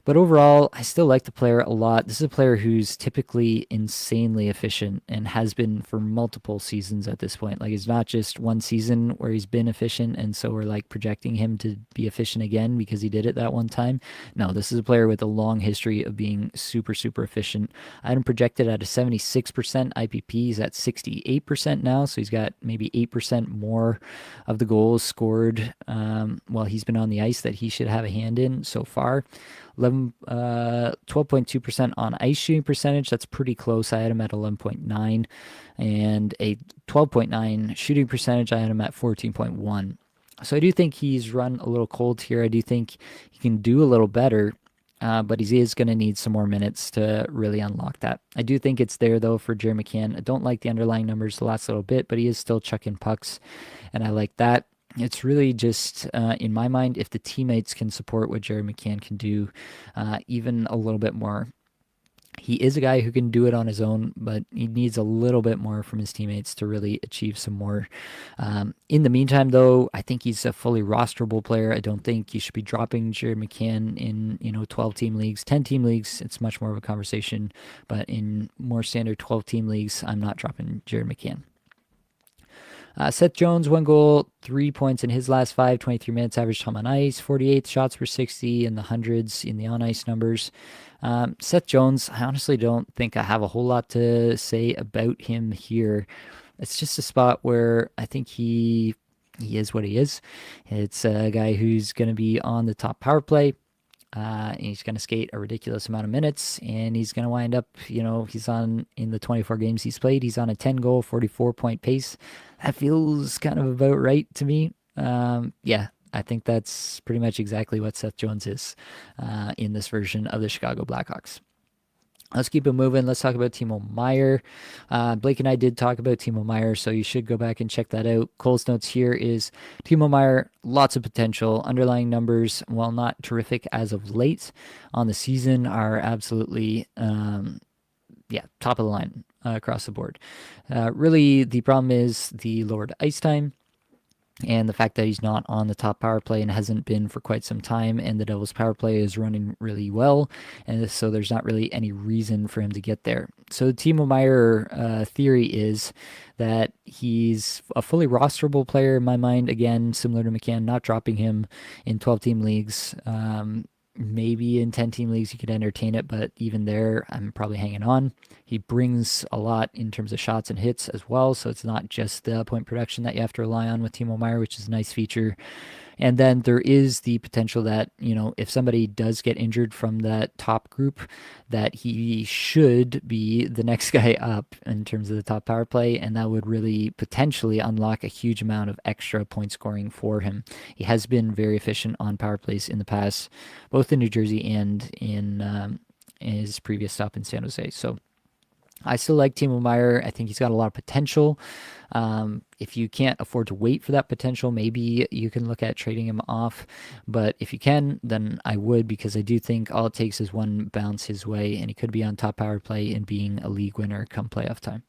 But overall, I still like the player a lot. This is a player who's typically insanely efficient and has been for multiple seasons at this point. Like, it's not just one season where he's been efficient, and so we're like projecting him to be efficient again because he did it that one time. No, this is a player with a long history of being super, super efficient. I had him projected at a 76% IPP. He's at 68% now, so he's got maybe 8% more of the goals scored while he's been on the ice that he should have a hand in so far. 12.2% on ice shooting percentage. That's pretty close. I had him at 11.9, and a 12.9 shooting percentage. I had him at 14.1. So I do think he's run a little cold here. I do think he can do a little better, but he is going to need some more minutes to really unlock that. I do think it's there, though, for Jared McCann. I don't like the underlying numbers the last little bit, but he is still chucking pucks, and I like that. It's really just, in my mind, if the teammates can support what Jared McCann can do even a little bit more. He is a guy who can do it on his own, but he needs a little bit more from his teammates to really achieve some more. In the meantime, though, I think he's a fully rosterable player. I don't think you should be dropping Jared McCann in 12-team leagues. 10-team leagues, it's much more of a conversation, but in more standard 12-team leagues, I'm not dropping Jared McCann. Seth Jones, 1 goal, 3 points in his last five, 23 minutes average time on ice, 48 shots per 60 in the hundreds in the on ice numbers. Seth Jones, I honestly don't think I have a whole lot to say about him here. It's just a spot where I think he is what he is. It's a guy who's going to be on the top power play. He's going to skate a ridiculous amount of minutes, and he's going to wind up, he's on, in the 24 games he's played, he's on a 10-goal, 44-point pace. That feels kind of about right to me. Yeah, I think that's pretty much exactly what Seth Jones is in this version of the Chicago Blackhawks. Let's keep it moving. Let's talk about Timo Meier. Blake and I did talk about Timo Meier, so you should go back and check that out. Cole's notes here is Timo Meier, lots of potential. Underlying numbers, while not terrific as of late on the season, are absolutely, top of the line across the board. Really, the problem is the lowered ice time. And the fact that he's not on the top power play and hasn't been for quite some time, and the Devils' power play is running really well, and so there's not really any reason for him to get there. So the Timo Meyer theory is that he's a fully rosterable player in my mind. Again, similar to McCann, not dropping him in 12-team leagues. Maybe in 10-team leagues you could entertain it, but even there, I'm probably hanging on. He brings a lot in terms of shots and hits as well, so it's not just the point production that you have to rely on with Timo Meyer, which is a nice feature. And then there is the potential that, if somebody does get injured from that top group, that he should be the next guy up in terms of the top power play, and that would really potentially unlock a huge amount of extra point scoring for him. He has been very efficient on power plays in the past, both in New Jersey and in his previous stop in San Jose. So I still like Timo Meyer. I think he's got a lot of potential. If you can't afford to wait for that potential, maybe you can look at trading him off. But if you can, then I would, because I do think all it takes is one bounce his way, and he could be on top power play and being a league winner come playoff time.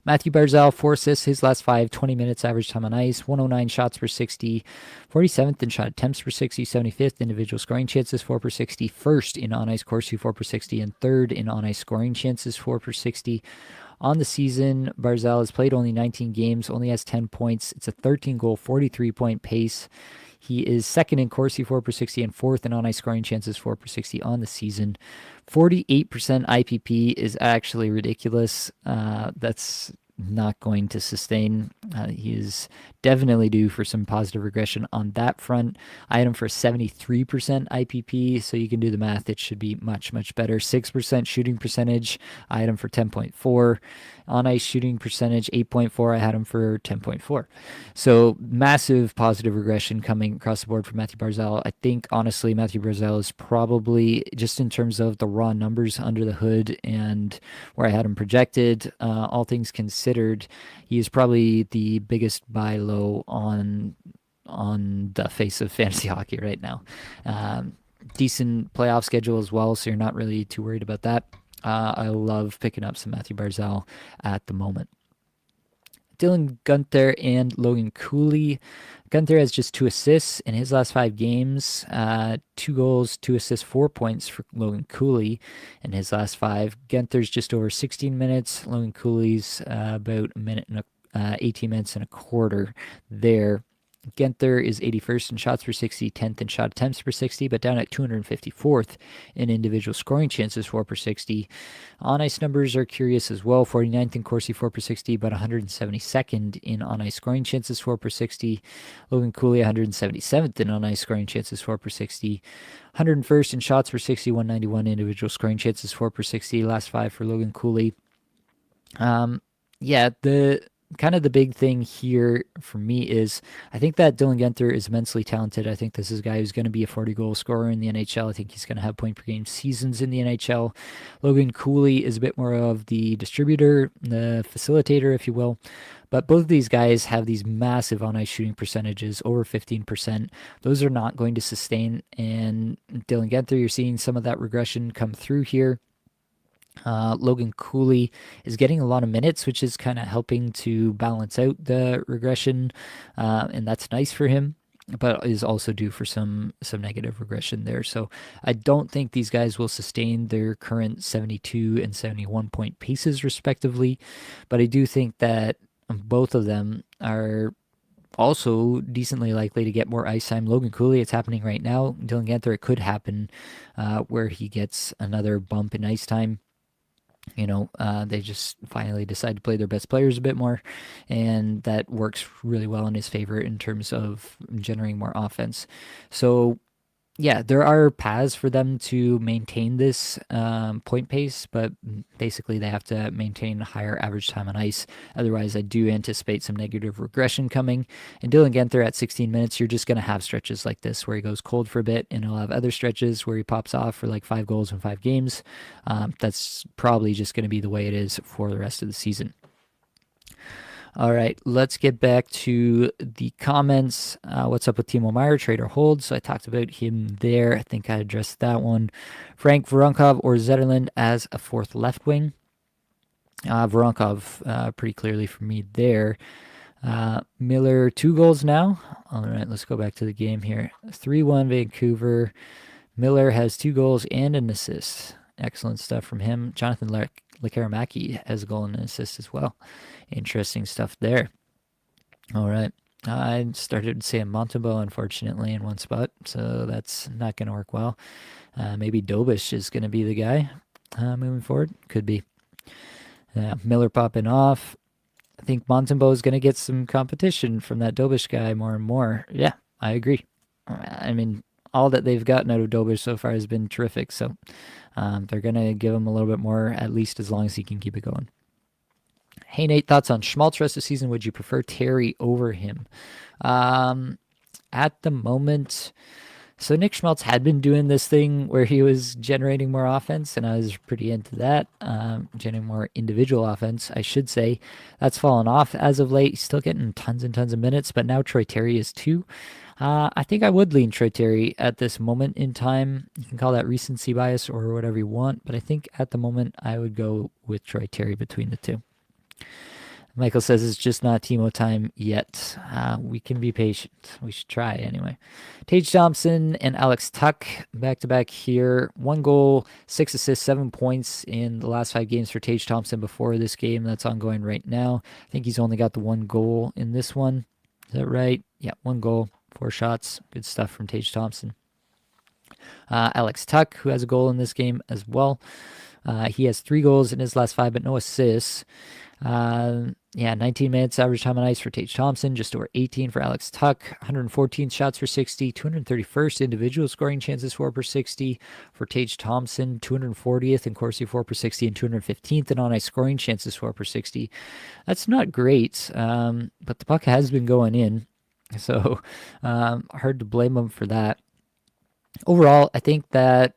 Matthew Barzal, 4 assists, his last 20 minutes average time on ice, 109 shots per 60, 47th in shot attempts per 60, 75th individual scoring chances, 4 per 60, first in on-ice Corsi, 4 per 60, and third in on-ice scoring chances, 4 per 60. On the season, Barzal has played only 19 games, only has 10 points. It's a 13-goal, 43-point pace. He is second in Corsi, 4 per 60, and fourth in on-ice scoring chances, 4 per 60 on the season. 48% IPP is actually ridiculous. That's not going to sustain. He is definitely due for some positive regression on that front. I had him for 73% IPP, so you can do the math. It should be much, much better. 6% shooting percentage. I had him for 10.4. On-ice shooting percentage, 8.4. I had him for 10.4. So massive positive regression coming across the board for Matthew Barzal. I think, honestly, Matthew Barzal is probably, just in terms of the raw numbers under the hood and where I had him projected, all things considered, he is probably the biggest buy low on the face of fantasy hockey right now. Decent playoff schedule as well, so you're not really too worried about that. I love picking up some Matthew Barzal at the moment. Dylan Guenther and Logan Cooley. Guenther has just 2 assists in his last 5 games. 2 goals, 2 assists, 4 points for Logan Cooley in his last 5. Guenther's just over 16 minutes. Logan Cooley's about 18 minutes and a quarter there. Guenther is 81st in shots per 60, 10th in shot attempts per 60, but down at 254th in individual scoring chances, 4 per 60. On-ice numbers are curious as well. 49th in Corsi, 4 per 60, but 172nd in on-ice scoring chances, 4 per 60. Logan Cooley, 177th in on-ice scoring chances, 4 per 60. 101st in shots per 60, 191 individual scoring chances, 4 per 60. Last 5 for Logan Cooley. The big thing here for me is I think that Dylan Guenther is immensely talented. I think this is a guy who's going to be a 40-goal scorer in the NHL. I think he's going to have point-per-game seasons in the NHL. Logan Cooley is a bit more of the distributor, the facilitator, if you will. But both of these guys have these massive on-ice shooting percentages, over 15%. Those are not going to sustain. And Dylan Guenther, you're seeing some of that regression come through here. Logan Cooley is getting a lot of minutes, which is kind of helping to balance out the regression, and that's nice for him, but is also due for some negative regression there. So I don't think these guys will sustain their current 72 and 71 point paces respectively, but I do think that both of them are also decently likely to get more ice time. Logan Cooley, it's happening right now. Dylan Guenther, it could happen where he gets another bump in ice time. They just finally decide to play their best players a bit more, and that works really well in his favor in terms of generating more offense. So yeah, there are paths for them to maintain this point pace, but basically they have to maintain higher average time on ice. Otherwise, I do anticipate some negative regression coming. And Dylan Guenther at 16 minutes, you're just going to have stretches like this where he goes cold for a bit, and he'll have other stretches where he pops off for like 5 goals in 5 games. That's probably just going to be the way it is for the rest of the season. All right, let's get back to the comments. What's up with Timo Meyer, trade or hold? So I talked about him there. I think I addressed that one. Frank Voronkov or Zetterlund as a 4th left wing. Voronkov pretty clearly for me there. Miller, 2 goals now. All right, let's go back to the game here. 3-1 Vancouver. Miller has 2 goals and an assist. Excellent stuff from him. Jonathan Lekaramaki has a goal and an assist as well. Interesting stuff there. All right. I started saying Montembeau, unfortunately, in one spot, so that's not going to work well. Maybe Dobish is going to be the guy moving forward. Could be. Miller popping off. I think Montembeau is going to get some competition from that Dobish guy more and more. Yeah, I agree. I mean, all that they've gotten out of Dobish so far has been terrific, so they're going to give him a little bit more, at least as long as he can keep it going. Hey, Nate, thoughts on Schmaltz rest of the season? Would you prefer Terry over him? At the moment, so Nick Schmaltz had been doing this thing where he was generating more offense, and I was pretty into that, generating more individual offense, I should say. That's fallen off as of late. He's still getting tons and tons of minutes, but now Troy Terry is too. I think I would lean Troy Terry at this moment in time. You can call that recency bias or whatever you want, but I think at the moment I would go with Troy Terry between the two. Michael says it's just not Timo time yet. We can be patient. We should try anyway. Tage Thompson and Alex Tuch back to back here. 1 goal, 6 assists, 7 points in the last 5 games for Tage Thompson before this game that's ongoing right now. I think he's only got the 1 goal in this one. Is that right? Yeah, 1 goal, 4 shots. Good stuff from Tage Thompson. Alex Tuch, who has a goal in this game as well. He has 3 goals in his last 5, but no assists. 19 minutes average time on ice for Tage Thompson, just over 18 for Alex Tuch, 114 shots for 60, 231st individual scoring chances for per 60 for Tage Thompson, 240th in Corsi 4 per 60, and 215th in on ice scoring chances for per 60. That's not great, but the puck has been going in, so hard to blame him for that. Overall, I think that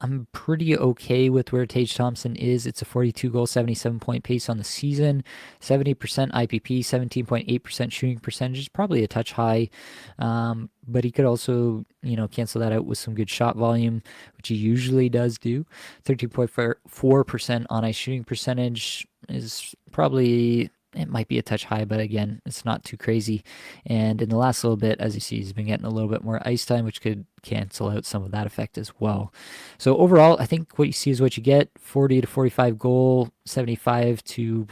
I'm pretty okay with where Tage Thompson is. It's a 42-goal, 77-point pace on the season, 70% IPP, 17.8% shooting percentage, probably a touch high, but he could also, cancel that out with some good shot volume, which he usually does do. 13.4% on-ice shooting percentage is probably... It might be a touch high, but again, it's not too crazy. And in the last little bit, as you see, he's been getting a little bit more ice time, which could cancel out some of that effect as well. So overall, I think what you see is what you get. 40 to 45 goal, 75 to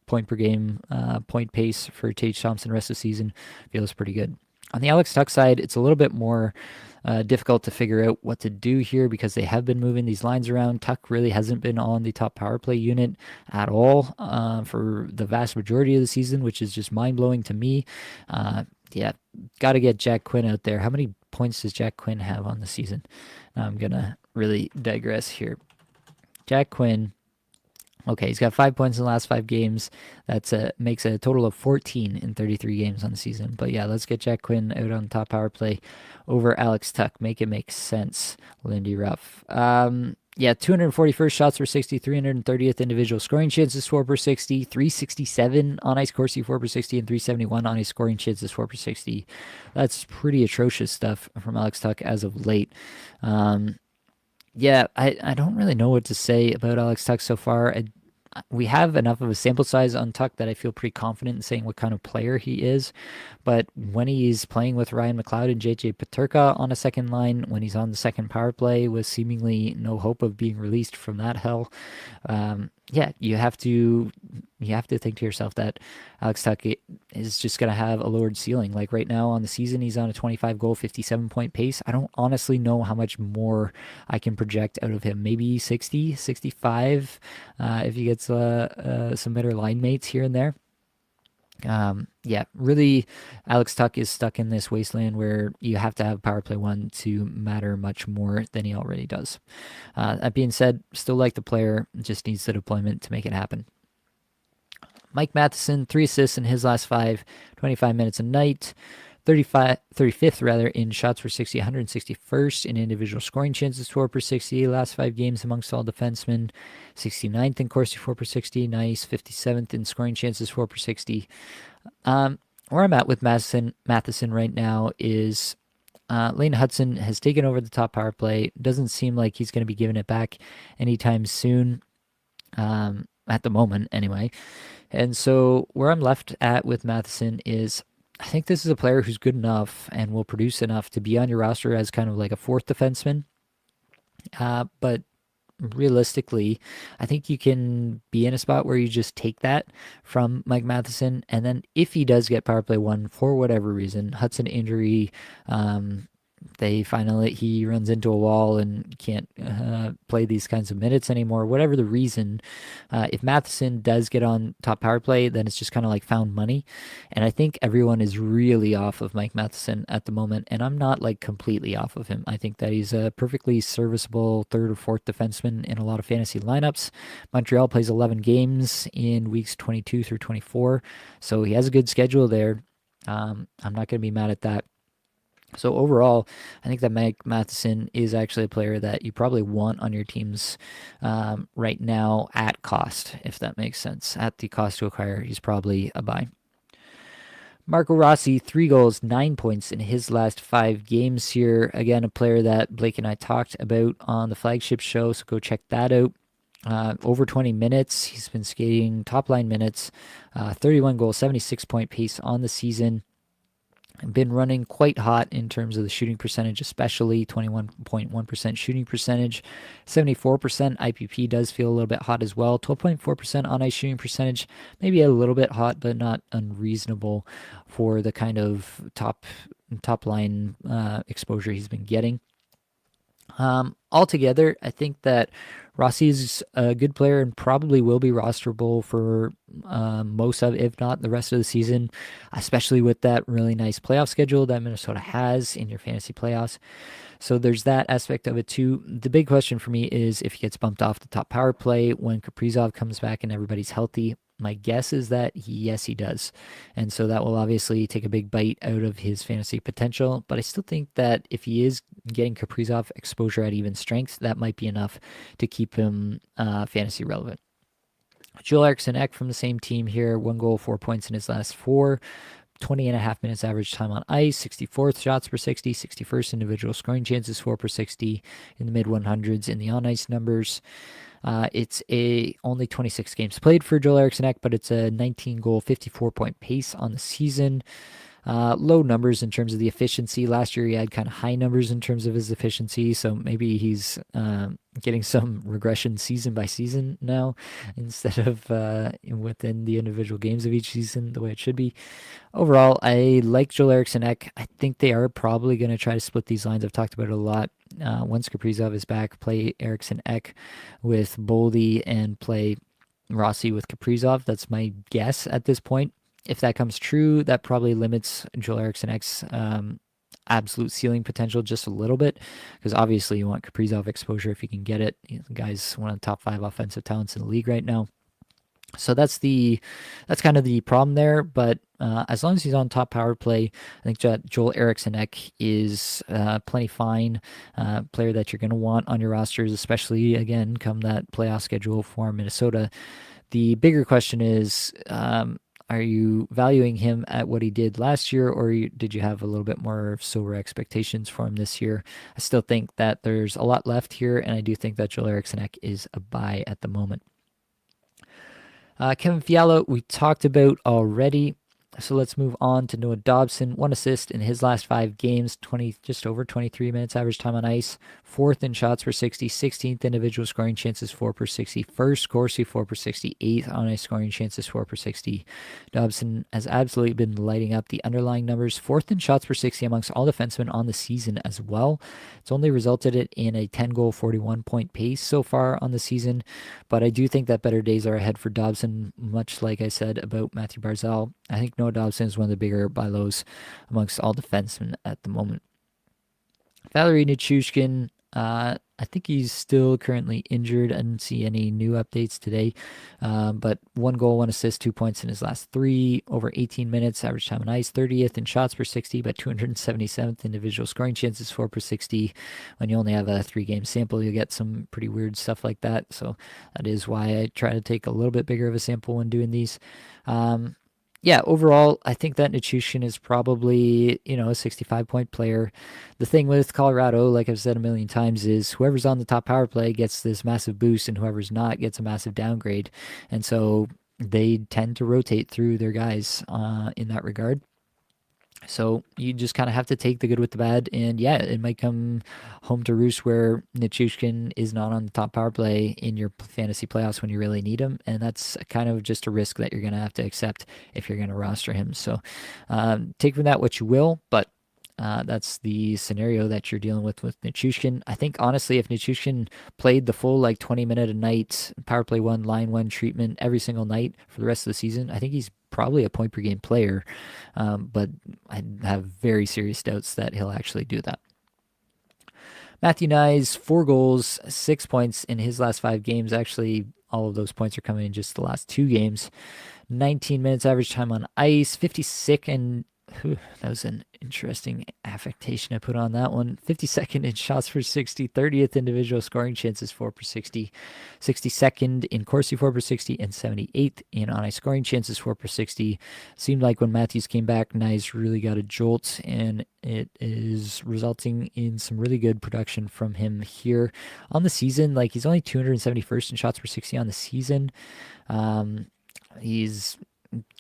point per game, point pace for Tage Thompson rest of the season. Feels pretty good. On the Alex Tuch side, it's a little bit more difficult to figure out what to do here because they have been moving these lines around. Tuch really hasn't been on the top power play unit at all for the vast majority of the season, which is just mind-blowing to me. Got to get Jack Quinn out there. How many points does Jack Quinn have on the season? I'm going to really digress here. Jack Quinn. Okay, he's got 5 points in the last 5 games. That's makes a total of 14 in 33 games on the season. But yeah, let's get Jack Quinn out on top power play over Alex Tuch. Make it make sense, Lindy Ruff. 241st shots per 60, 330th individual scoring chances for per 60, 367 on ice Corsi 4 per 60, and 371 on ice scoring chances 4 per 60. That's pretty atrocious stuff from Alex Tuch as of late. I don't really know what to say about Alex Tuch so far. We have enough of a sample size on Tuch that I feel pretty confident in saying what kind of player he is. But when he's playing with Ryan McLeod and JJ Peterka on a second line, when he's on the second power play with seemingly no hope of being released from that hell, you have to think to yourself that Alex Tuch is just going to have a lowered ceiling. Like right now on the season, he's on a 25-goal, 57-point pace. I don't honestly know how much more I can project out of him. Maybe 60, 65 if he gets some better line mates here and there. Really, Alex Tuch is stuck in this wasteland where you have to have power play 1 to matter much more than he already does. That being said, still like the player, just needs the deployment to make it happen. Mike Matheson, 3 assists in his last 5, 25 minutes a night. 35th in shots per 60, 161st in individual scoring chances 4 per 60, last 5 games amongst all defensemen, 69th in Corsi 4 per 60, nice, 57th in scoring chances 4 per 60. Where I'm at with Matheson right now is Lane Hudson has taken over the top power play. Doesn't seem like he's going to be giving it back anytime soon. at the moment anyway. And so where I'm left at with Matheson is I think this is a player who's good enough and will produce enough to be on your roster as kind of like a fourth defenseman. But realistically, I think you can be in a spot where you just take that from Mike Matheson. And then if he does get power play one for whatever reason, Hudson injury, he runs into a wall and can't play these kinds of minutes anymore, whatever the reason. If Matheson does get on top power play, then it's just kind of like found money. And I think everyone is really off of Mike Matheson at the moment, and I'm not like completely off of him. I think that he's a perfectly serviceable third or fourth defenseman in a lot of fantasy lineups. Montreal plays 11 games in weeks 22 through 24, so he has a good schedule there. I'm not going to be mad at that. So overall, I think that Mike Matheson is actually a player that you probably want on your teams right now at cost, if that makes sense. At the cost to acquire, he's probably a buy. Marco Rossi, 3 goals, 9 points in his last 5 games here. Again, a player that Blake and I talked about on the flagship show, so go check that out. Over 20 minutes, he's been skating top line minutes, 31 goals, 76-point pace on the season. Been running quite hot in terms of the shooting percentage, especially 21.1% shooting percentage. 74% IPP does feel a little bit hot as well. 12.4% on ice shooting percentage, maybe a little bit hot, but not unreasonable for the kind of top line exposure he's been getting. Altogether, I think that Rossi is a good player and probably will be rosterable for most of, if not the rest of the season, especially with that really nice playoff schedule that Minnesota has in your fantasy playoffs. So there's that aspect of it too. The big question for me is if he gets bumped off the top power play when Kaprizov comes back and everybody's healthy. My guess is that yes, he does. And so that will obviously take a big bite out of his fantasy potential. But I still think that if he is getting Kaprizov exposure at even strength, that might be enough to keep him fantasy relevant. Joel Eriksson Ek from the same team here, 1 goal, 4 points in his last 4. 20.5 minutes average time on ice, 64th shots per 60, 61st individual scoring chances, 4 per 60 in the mid 100s in the on ice numbers. It's only 26 games played for Joel Eriksson Ek, but it's a 19 goal, 54-point pace on the season. Low numbers in terms of the efficiency. Last year he had kind of high numbers in terms of his efficiency, so maybe he's getting some regression season by season now instead of within the individual games of each season the way it should be. Overall, I like Joel Eriksson Ek. I think they are probably going to try to split these lines. I've talked about it a lot. Once Kaprizov is back, play Eriksson Ek with Boldy and play Rossi with Kaprizov. That's my guess at this point. If that comes true, that probably limits Joel Eriksson Ek's absolute ceiling potential just a little bit, because obviously you want Kaprizov exposure if you can get it. The guy's one of the top 5 offensive talents in the league right now. So that's kind of the problem there. But as long as he's on top power play, I think Joel Eriksson Ek is plenty fine player that you're going to want on your rosters, especially again come that playoff schedule for Minnesota. The bigger question is, are you valuing him at what he did last year, or did you have a little bit more sober expectations for him this year? I still think that there's a lot left here, and I do think that Joel Eriksson Ek is a buy at the moment. Kevin Fiala, we talked about already. So let's move on to Noah Dobson. 1 assist in his last 5 games, just over 23 minutes average time on ice. 4th in shots per 60, 16th individual scoring chances, 4 per 60. 1st Corsi, 4 per 60. 8th on ice scoring chances, 4 per 60. Dobson has absolutely been lighting up the underlying numbers. 4th in shots per 60 amongst all defensemen on the season as well. It's only resulted in a 10 goal, 41-point pace so far on the season. But I do think that better days are ahead for Dobson, much like I said about Matthew Barzal. I think Noah Dobson is one of the bigger buy lows amongst all defensemen at the moment. Valery Nichushkin, I think he's still currently injured. I didn't see any new updates today. But 1 goal, 1 assist, 2 points in his last 3, over 18 minutes, average time on ice, 30th in shots per 60, but 277th individual scoring chances, 4 per 60. When you only have a 3-game sample, you get some pretty weird stuff like that. So that is why I try to take a little bit bigger of a sample when doing these. Yeah, overall, I think that Nichushkin is probably, a 65-point player. The thing with Colorado, like I've said a million times, is whoever's on the top power play gets this massive boost, and whoever's not gets a massive downgrade. And so they tend to rotate through their guys in that regard. So you just kind of have to take the good with the bad, and yeah, it might come home to roost where Nichushkin is not on the top power play in your fantasy playoffs when you really need him, and that's kind of just a risk that you're going to have to accept if you're going to roster him. So take from that what you will, but that's the scenario that you're dealing with Nichushkin. I think honestly, if Nichushkin played the full like 20 minute a night power play one, line one treatment every single night for the rest of the season, I think he's probably a point per game player. But I have very serious doubts that he'll actually do that. Matthew Nyes, 4 goals, 6 points in his last 5 games. Actually, all of those points are coming in just the last 2 games. 19 minutes average time on ice, 52nd. That was an interesting affectation I put on that one. 52nd in shots per 60, 30th individual scoring chances 4 per 60, 62nd in Corsi 4 per 60, and 78th in on ice scoring chances 4 per 60. Seemed like when Matthews came back, Nyes really got a jolt, and it is resulting in some really good production from him here on the season. Like, he's only 271st in shots per 60 on the season. He's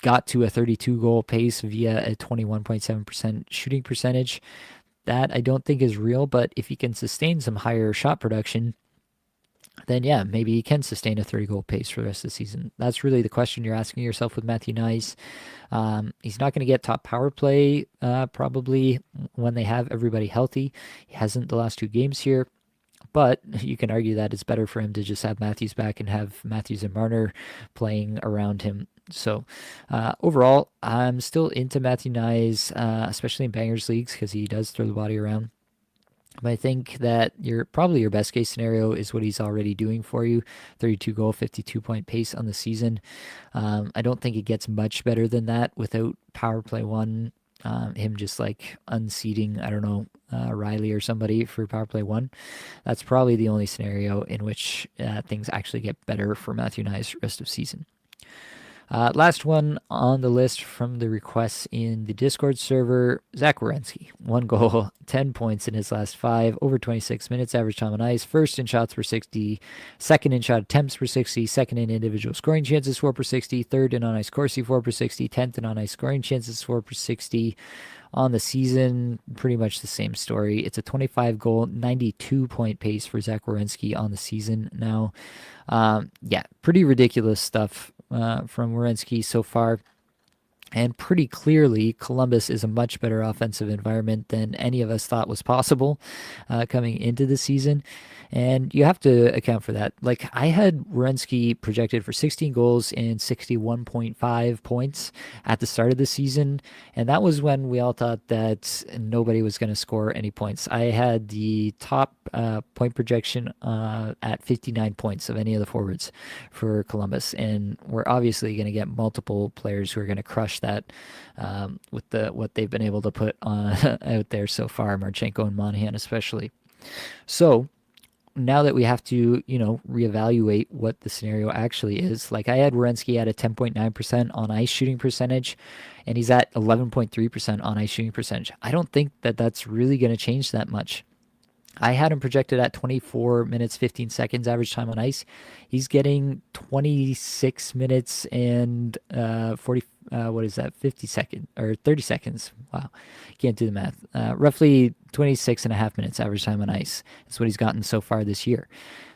got to a 32 goal pace via a 21.7% shooting percentage. That I don't think is real, but if he can sustain some higher shot production, then yeah, maybe he can sustain a 30 goal pace for the rest of the season. That's really the question you're asking yourself with Matthew Nyes. He's not going to get top power play probably when they have everybody healthy. He hasn't the last 2 games here. But you can argue that it's better for him to just have Matthews back and have Matthews and Marner playing around him. So overall, I'm still into Matthew Nyes, especially in bangers leagues because he does throw the body around. But I think that probably your best case scenario is what he's already doing for you. 32 goal, 52-point pace on the season. I don't think it gets much better than that without power play one. Him just like unseating, I don't know, Riley or somebody for power play one. That's probably the only scenario in which things actually get better for Matthew Nyes rest of season. Last one on the list from the requests in the Discord server, Zach Werenski. 1 goal, 10 points in his last 5, over 26 minutes average time on ice. First in shots per 60, second in shot attempts per 60, second in individual scoring chances 4 per 60, third in on ice Corsi 4 per 60, 10th in on ice scoring chances 4 per 60. On the season, pretty much the same story. It's a 25 goal, 92-point pace for Zach Werenski on the season now. Yeah, pretty ridiculous stuff from Werenski so far. And pretty clearly, Columbus is a much better offensive environment than any of us thought was possible coming into the season. And you have to account for that. Like, I had Werenski projected for 16 goals and 61.5 points at the start of the season. And that was when we all thought that nobody was going to score any points. I had the top point projection at 59 points of any of the forwards for Columbus. And we're obviously going to get multiple players who are going to crush that with what they've been able to put on out there so far, Marchenko and Monahan especially. So now that we have to, reevaluate what the scenario actually is, like I had Werenski at a 10.9% on ice shooting percentage, and he's at 11.3% on ice shooting percentage. I don't think that that's really going to change that much. I had him projected at 24 minutes, 15 seconds average time on ice. He's getting 26 minutes and 50 seconds or 30 seconds. Wow. Can't do the math. Roughly 26 and a half minutes average time on ice. That's what he's gotten so far this year.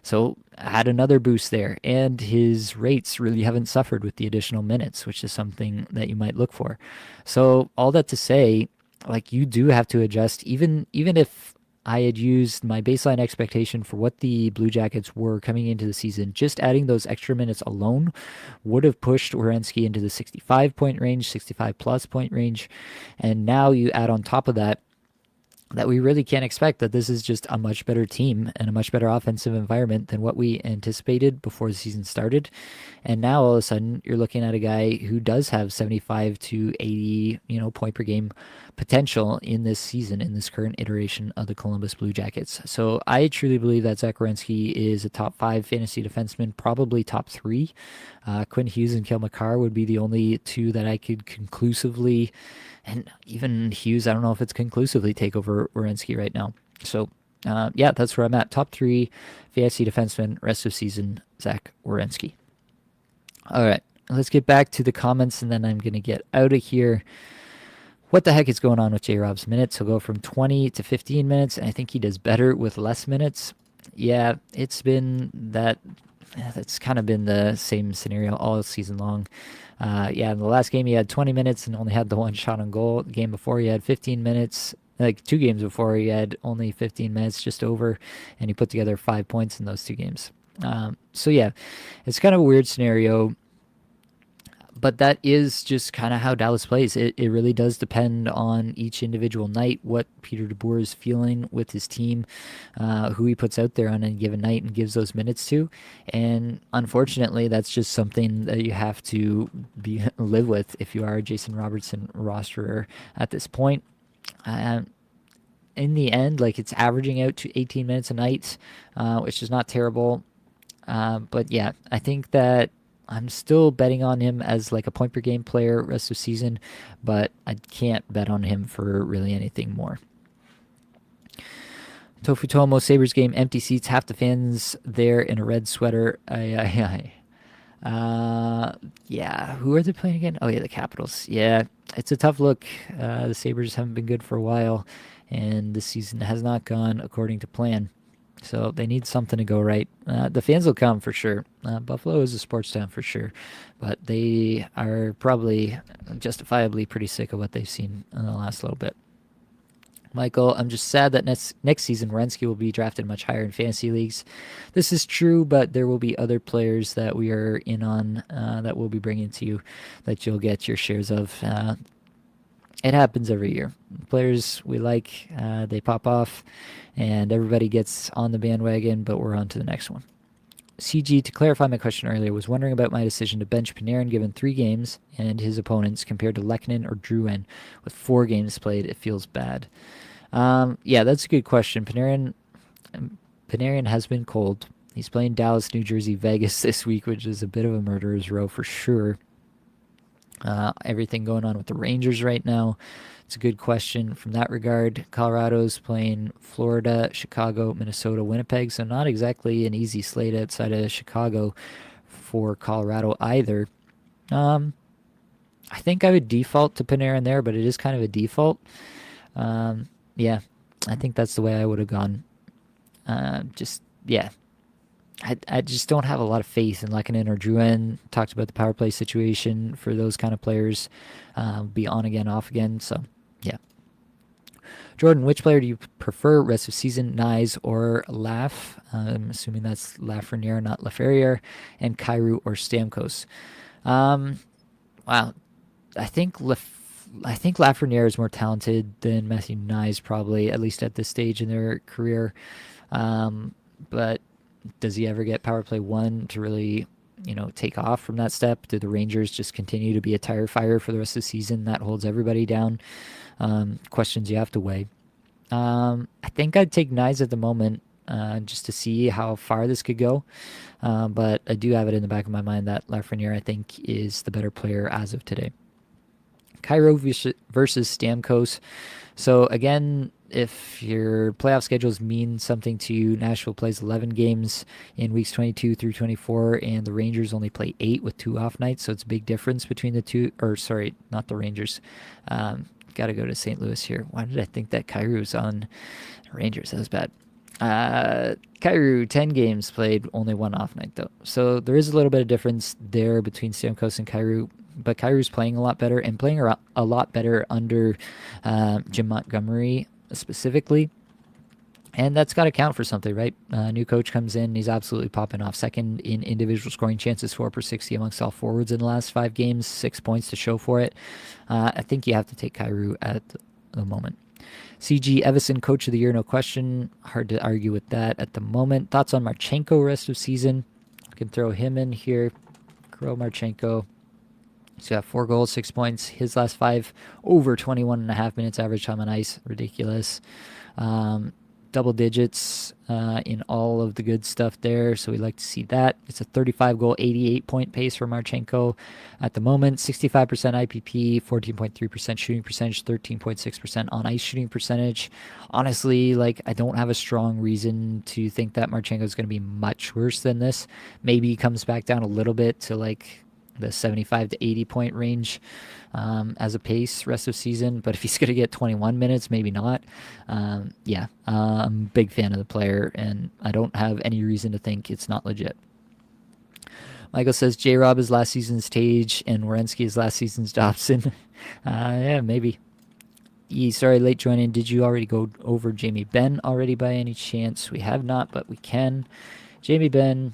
So had another boost there, and his rates really haven't suffered with the additional minutes, which is something that you might look for. So all that to say, like, you do have to adjust, even if I had used my baseline expectation for what the Blue Jackets were coming into the season. Just adding those extra minutes alone would have pushed Werenski into the 65-point range, 65-plus point range. And now you add on top of that that we really can't expect that this is just a much better team and a much better offensive environment than what we anticipated before the season started. And now all of a sudden you're looking at a guy who does have 75 to 80, point per game potential in this season, in this current iteration of the Columbus Blue Jackets. So I truly believe that Zach Werenski is a top 5 fantasy defenseman, probably top 3. Quinn Hughes and Cale Makar would be the only two that I could conclusively, and even Hughes, I don't know if it's conclusively take over Werenski right now. So, yeah, that's where I'm at. Top 3 fantasy defenseman, rest of season, Zach Werenski. All right, let's get back to the comments, and then I'm going to get out of here. What the heck is going on with J. Rob's minutes? He'll go from 20 to 15 minutes, and I think he does better with less minutes. Yeah, it's been that. That's kind of been the same scenario all season long. Yeah, in the last game he had 20 minutes and only had the one shot on goal. The game before he had 15 minutes. Like 2 games before he had only 15 minutes, just over, and he put together 5 points in those 2 games. So yeah, it's kind of a weird scenario, but that is just kind of how Dallas plays. It really does depend on each individual night, what Peter DeBoer is feeling with his team, who he puts out there on any given night and gives those minutes to. And unfortunately, that's just something that you have to live with if you are a Jason Robertson rosterer at this point. In the end, like, it's averaging out to 18 minutes a night, which is not terrible. But yeah, I think that I'm still betting on him as like a point per game player rest of season, but I can't bet on him for really anything more. Tofutomo, Sabres game, empty seats, half the fans there in a red sweater. Yeah, who are they playing again? Oh yeah, the Capitals. Yeah, it's a tough look. The Sabres haven't been good for a while, and this season has not gone according to plan. So they need something to go right. The fans will come for sure. Buffalo is a sports town for sure, but they are probably justifiably pretty sick of what they've seen in the last little bit. Michael, I'm just sad that next season Werenski will be drafted much higher in fantasy leagues. This is true, but there will be other players that we are in on that we'll be bringing to you that you'll get your shares of. It happens every year. Players we like, they pop off, and everybody gets on the bandwagon, but we're on to the next one. CG, to clarify my question earlier, was wondering about my decision to bench Panarin given 3 games and his opponents compared to Lehkonen or Drouin with 4 games played. It feels bad. Yeah, that's a good question. Panarin has been cold. He's playing Dallas, New Jersey, Vegas this week, which is a bit of a murderer's row for sure. Everything going on with the Rangers right now. It's a good question from that regard. Colorado's playing Florida, Chicago, Minnesota, Winnipeg, so not exactly an easy slate outside of Chicago for Colorado either. I think I would default to Panarin there, but it is kind of a default. Yeah, I think that's the way I would have gone. I just don't have a lot of faith in Lehkonen or Drouin. Talked about the power play situation for those kind of players. Be on again, off again. So, yeah. Jordan, which player do you prefer rest of season, Nyes or Laf? I'm assuming that's Lafreniere, not Laferriere. And Kyrou or Stamkos. Wow. I think Lafreniere is more talented than Matthew Nyes, probably, at least at this stage in their career. But does he ever get power play 1 to really, take off from that step? Do the Rangers just continue to be a tire fire for the rest of the season? That holds everybody down. Questions you have to weigh. I think I'd take Nyes at the moment just to see how far this could go. But I do have it in the back of my mind that Lafreniere, I think, is the better player as of today. Kyrou versus Stamkos. So again, if your playoff schedules mean something to you, Nashville plays 11 games in weeks 22 through 24, and the Rangers only play 8 with 2 off nights, so it's a big difference between the two. Or sorry, not the Rangers. Got to go to St. Louis here. Why did I think that Kyrou was on Rangers? That was bad. Kyrou, 10 games played, only 1 off night though. So there is a little bit of difference there between Stamkos and Kyrou. But Kyrou's playing a lot better and playing a lot better under Jim Montgomery specifically. And that's got to count for something, right? New coach comes in, he's absolutely popping off. Second in individual scoring chances, 4/60 amongst all forwards in the last 5 games, 6 points to show for it. I think you have to take Kyrou at the moment. CG Evison, Coach of the Year, no question. Hard to argue with that at the moment. Thoughts on Marchenko rest of season? I can throw him in here. Kirill Marchenko. He's got 4 goals, 6 points. His last 5, over 21.5 minutes average time on ice. Ridiculous. Double digits in all of the good stuff there, so we like to see that. It's a 35-goal, 88-point pace for Marchenko at the moment. 65% IPP, 14.3% shooting percentage, 13.6% on-ice shooting percentage. Honestly, I don't have a strong reason to think that Marchenko is going to be much worse than this. Maybe he comes back down a little bit to, the 75 to 80 point range as a pace rest of season, but if he's going to get 21 minutes, maybe not. I'm a big fan of the player, and I don't have any reason to think it's not legit. Michael says J-Rob is last season's Tage and Werenski is last season's Dobson. Yeah, maybe. Sorry, late joining. Did you already go over Jamie Benn already by any chance? We have not, but we can. Jamie Benn,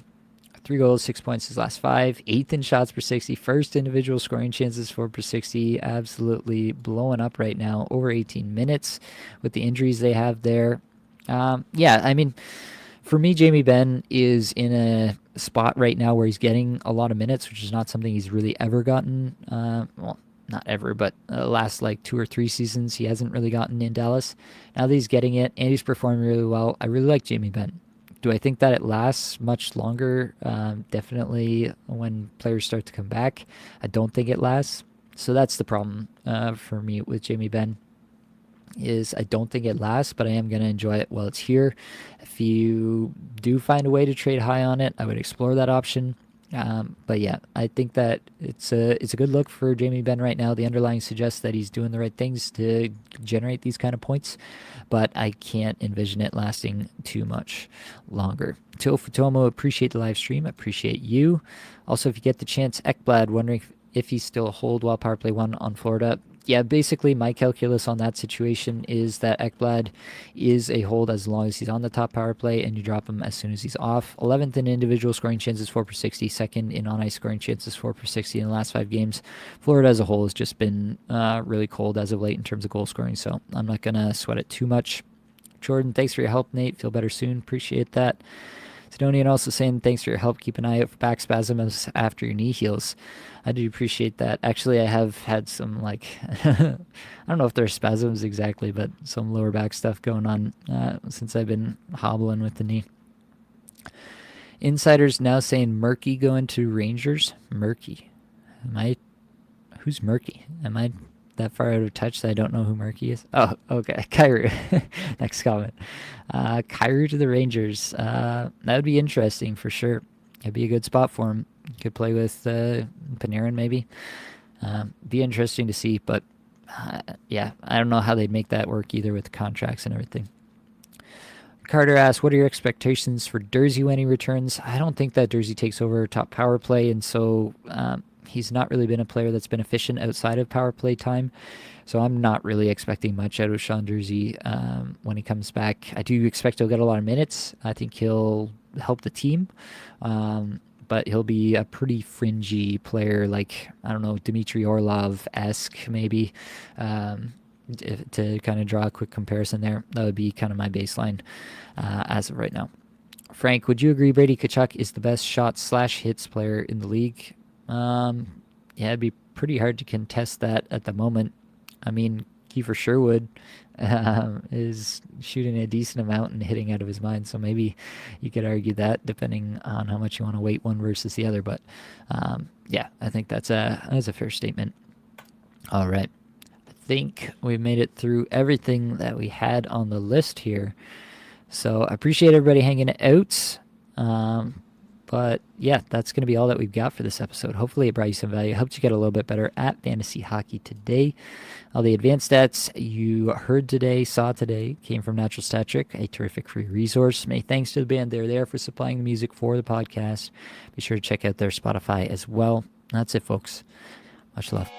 3 goals, 6 points his last 5, 8th in shots per 60, first individual scoring chances for per 60, absolutely blowing up right now, over 18 minutes with the injuries they have there. For me, Jamie Benn is in a spot right now where he's getting a lot of minutes, which is not something he's really ever gotten, not ever, but last 2 or 3 seasons he hasn't really gotten in Dallas. Now that he's getting it and he's performing really well, I really like Jamie Benn. Do I think that it lasts much longer? Definitely when players start to come back. I don't think it lasts. So that's the problem for me with Jamie Benn, is I don't think it lasts, but I am going to enjoy it while it's here. If you do find a way to trade high on it, I would explore that option. But yeah, I think that it's a good look for Jamie Benn right now. The underlying suggests that he's doing the right things to generate these kind of points, but I can't envision it lasting too much longer. Till Futomo, appreciate the live stream. Appreciate you. Also, if you get the chance, Ekblad, wondering if he's still a hold while power play 1 on Florida. Yeah, basically my calculus on that situation is that Ekblad is a hold as long as he's on the top power play, and you drop him as soon as he's off. 11th in individual scoring chances, 4 per 60. Second in on-ice scoring chances, 4 per 60 in the last 5 games. Florida as a whole has just been really cold as of late in terms of goal scoring, so I'm not going to sweat it too much. Jordan, thanks for your help, Nate. Feel better soon. Appreciate that. Sidonian also saying, thanks for your help. Keep an eye out for back spasms after your knee heals. I do appreciate that. Actually, I have had some, I don't know if they're spasms exactly, but some lower back stuff going on since I've been hobbling with the knee. Insiders now saying Murky going to Rangers. Murky. Who's Murky? Am I that far out of touch that I don't know who Murky is? Oh, okay. Kyrou. Next comment. Kyrou to the Rangers. That would be interesting for sure. It'd be a good spot for him. Could play with Panarin maybe. Be interesting to see, but yeah, I don't know how they'd make that work either with the contracts and everything. Carter asks, what are your expectations for Durzi when he returns? I don't think that Durzi takes over top power play, and so he's not really been a player that's been efficient outside of power play time. So I'm not really expecting much out of Sean Durzi when he comes back. I do expect he'll get a lot of minutes. I think he'll help the team. But he'll be a pretty fringy player, Dmitry Orlov-esque maybe. To kind of draw a quick comparison there, that would be kind of my baseline as of right now. Frank, would you agree Brady Tkachuk is the best shots/hits player in the league? Yeah, it'd be pretty hard to contest that at the moment. I mean, Kiefer Sherwood is shooting a decent amount and hitting out of his mind, so maybe you could argue that depending on how much you want to weight one versus the other. But yeah, I think that's a fair statement. All right. I think we've made it through everything that we had on the list here. So I appreciate everybody hanging out. But yeah, that's going to be all that we've got for this episode. Hopefully it brought you some value. I hope you get a little bit better at fantasy hockey today. All the advanced stats you heard today, saw today, came from Natural Stat Trick, a terrific free resource. Many thanks to the band. They're there for supplying the music for the podcast. Be sure to check out their Spotify as well. That's it, folks. Much love.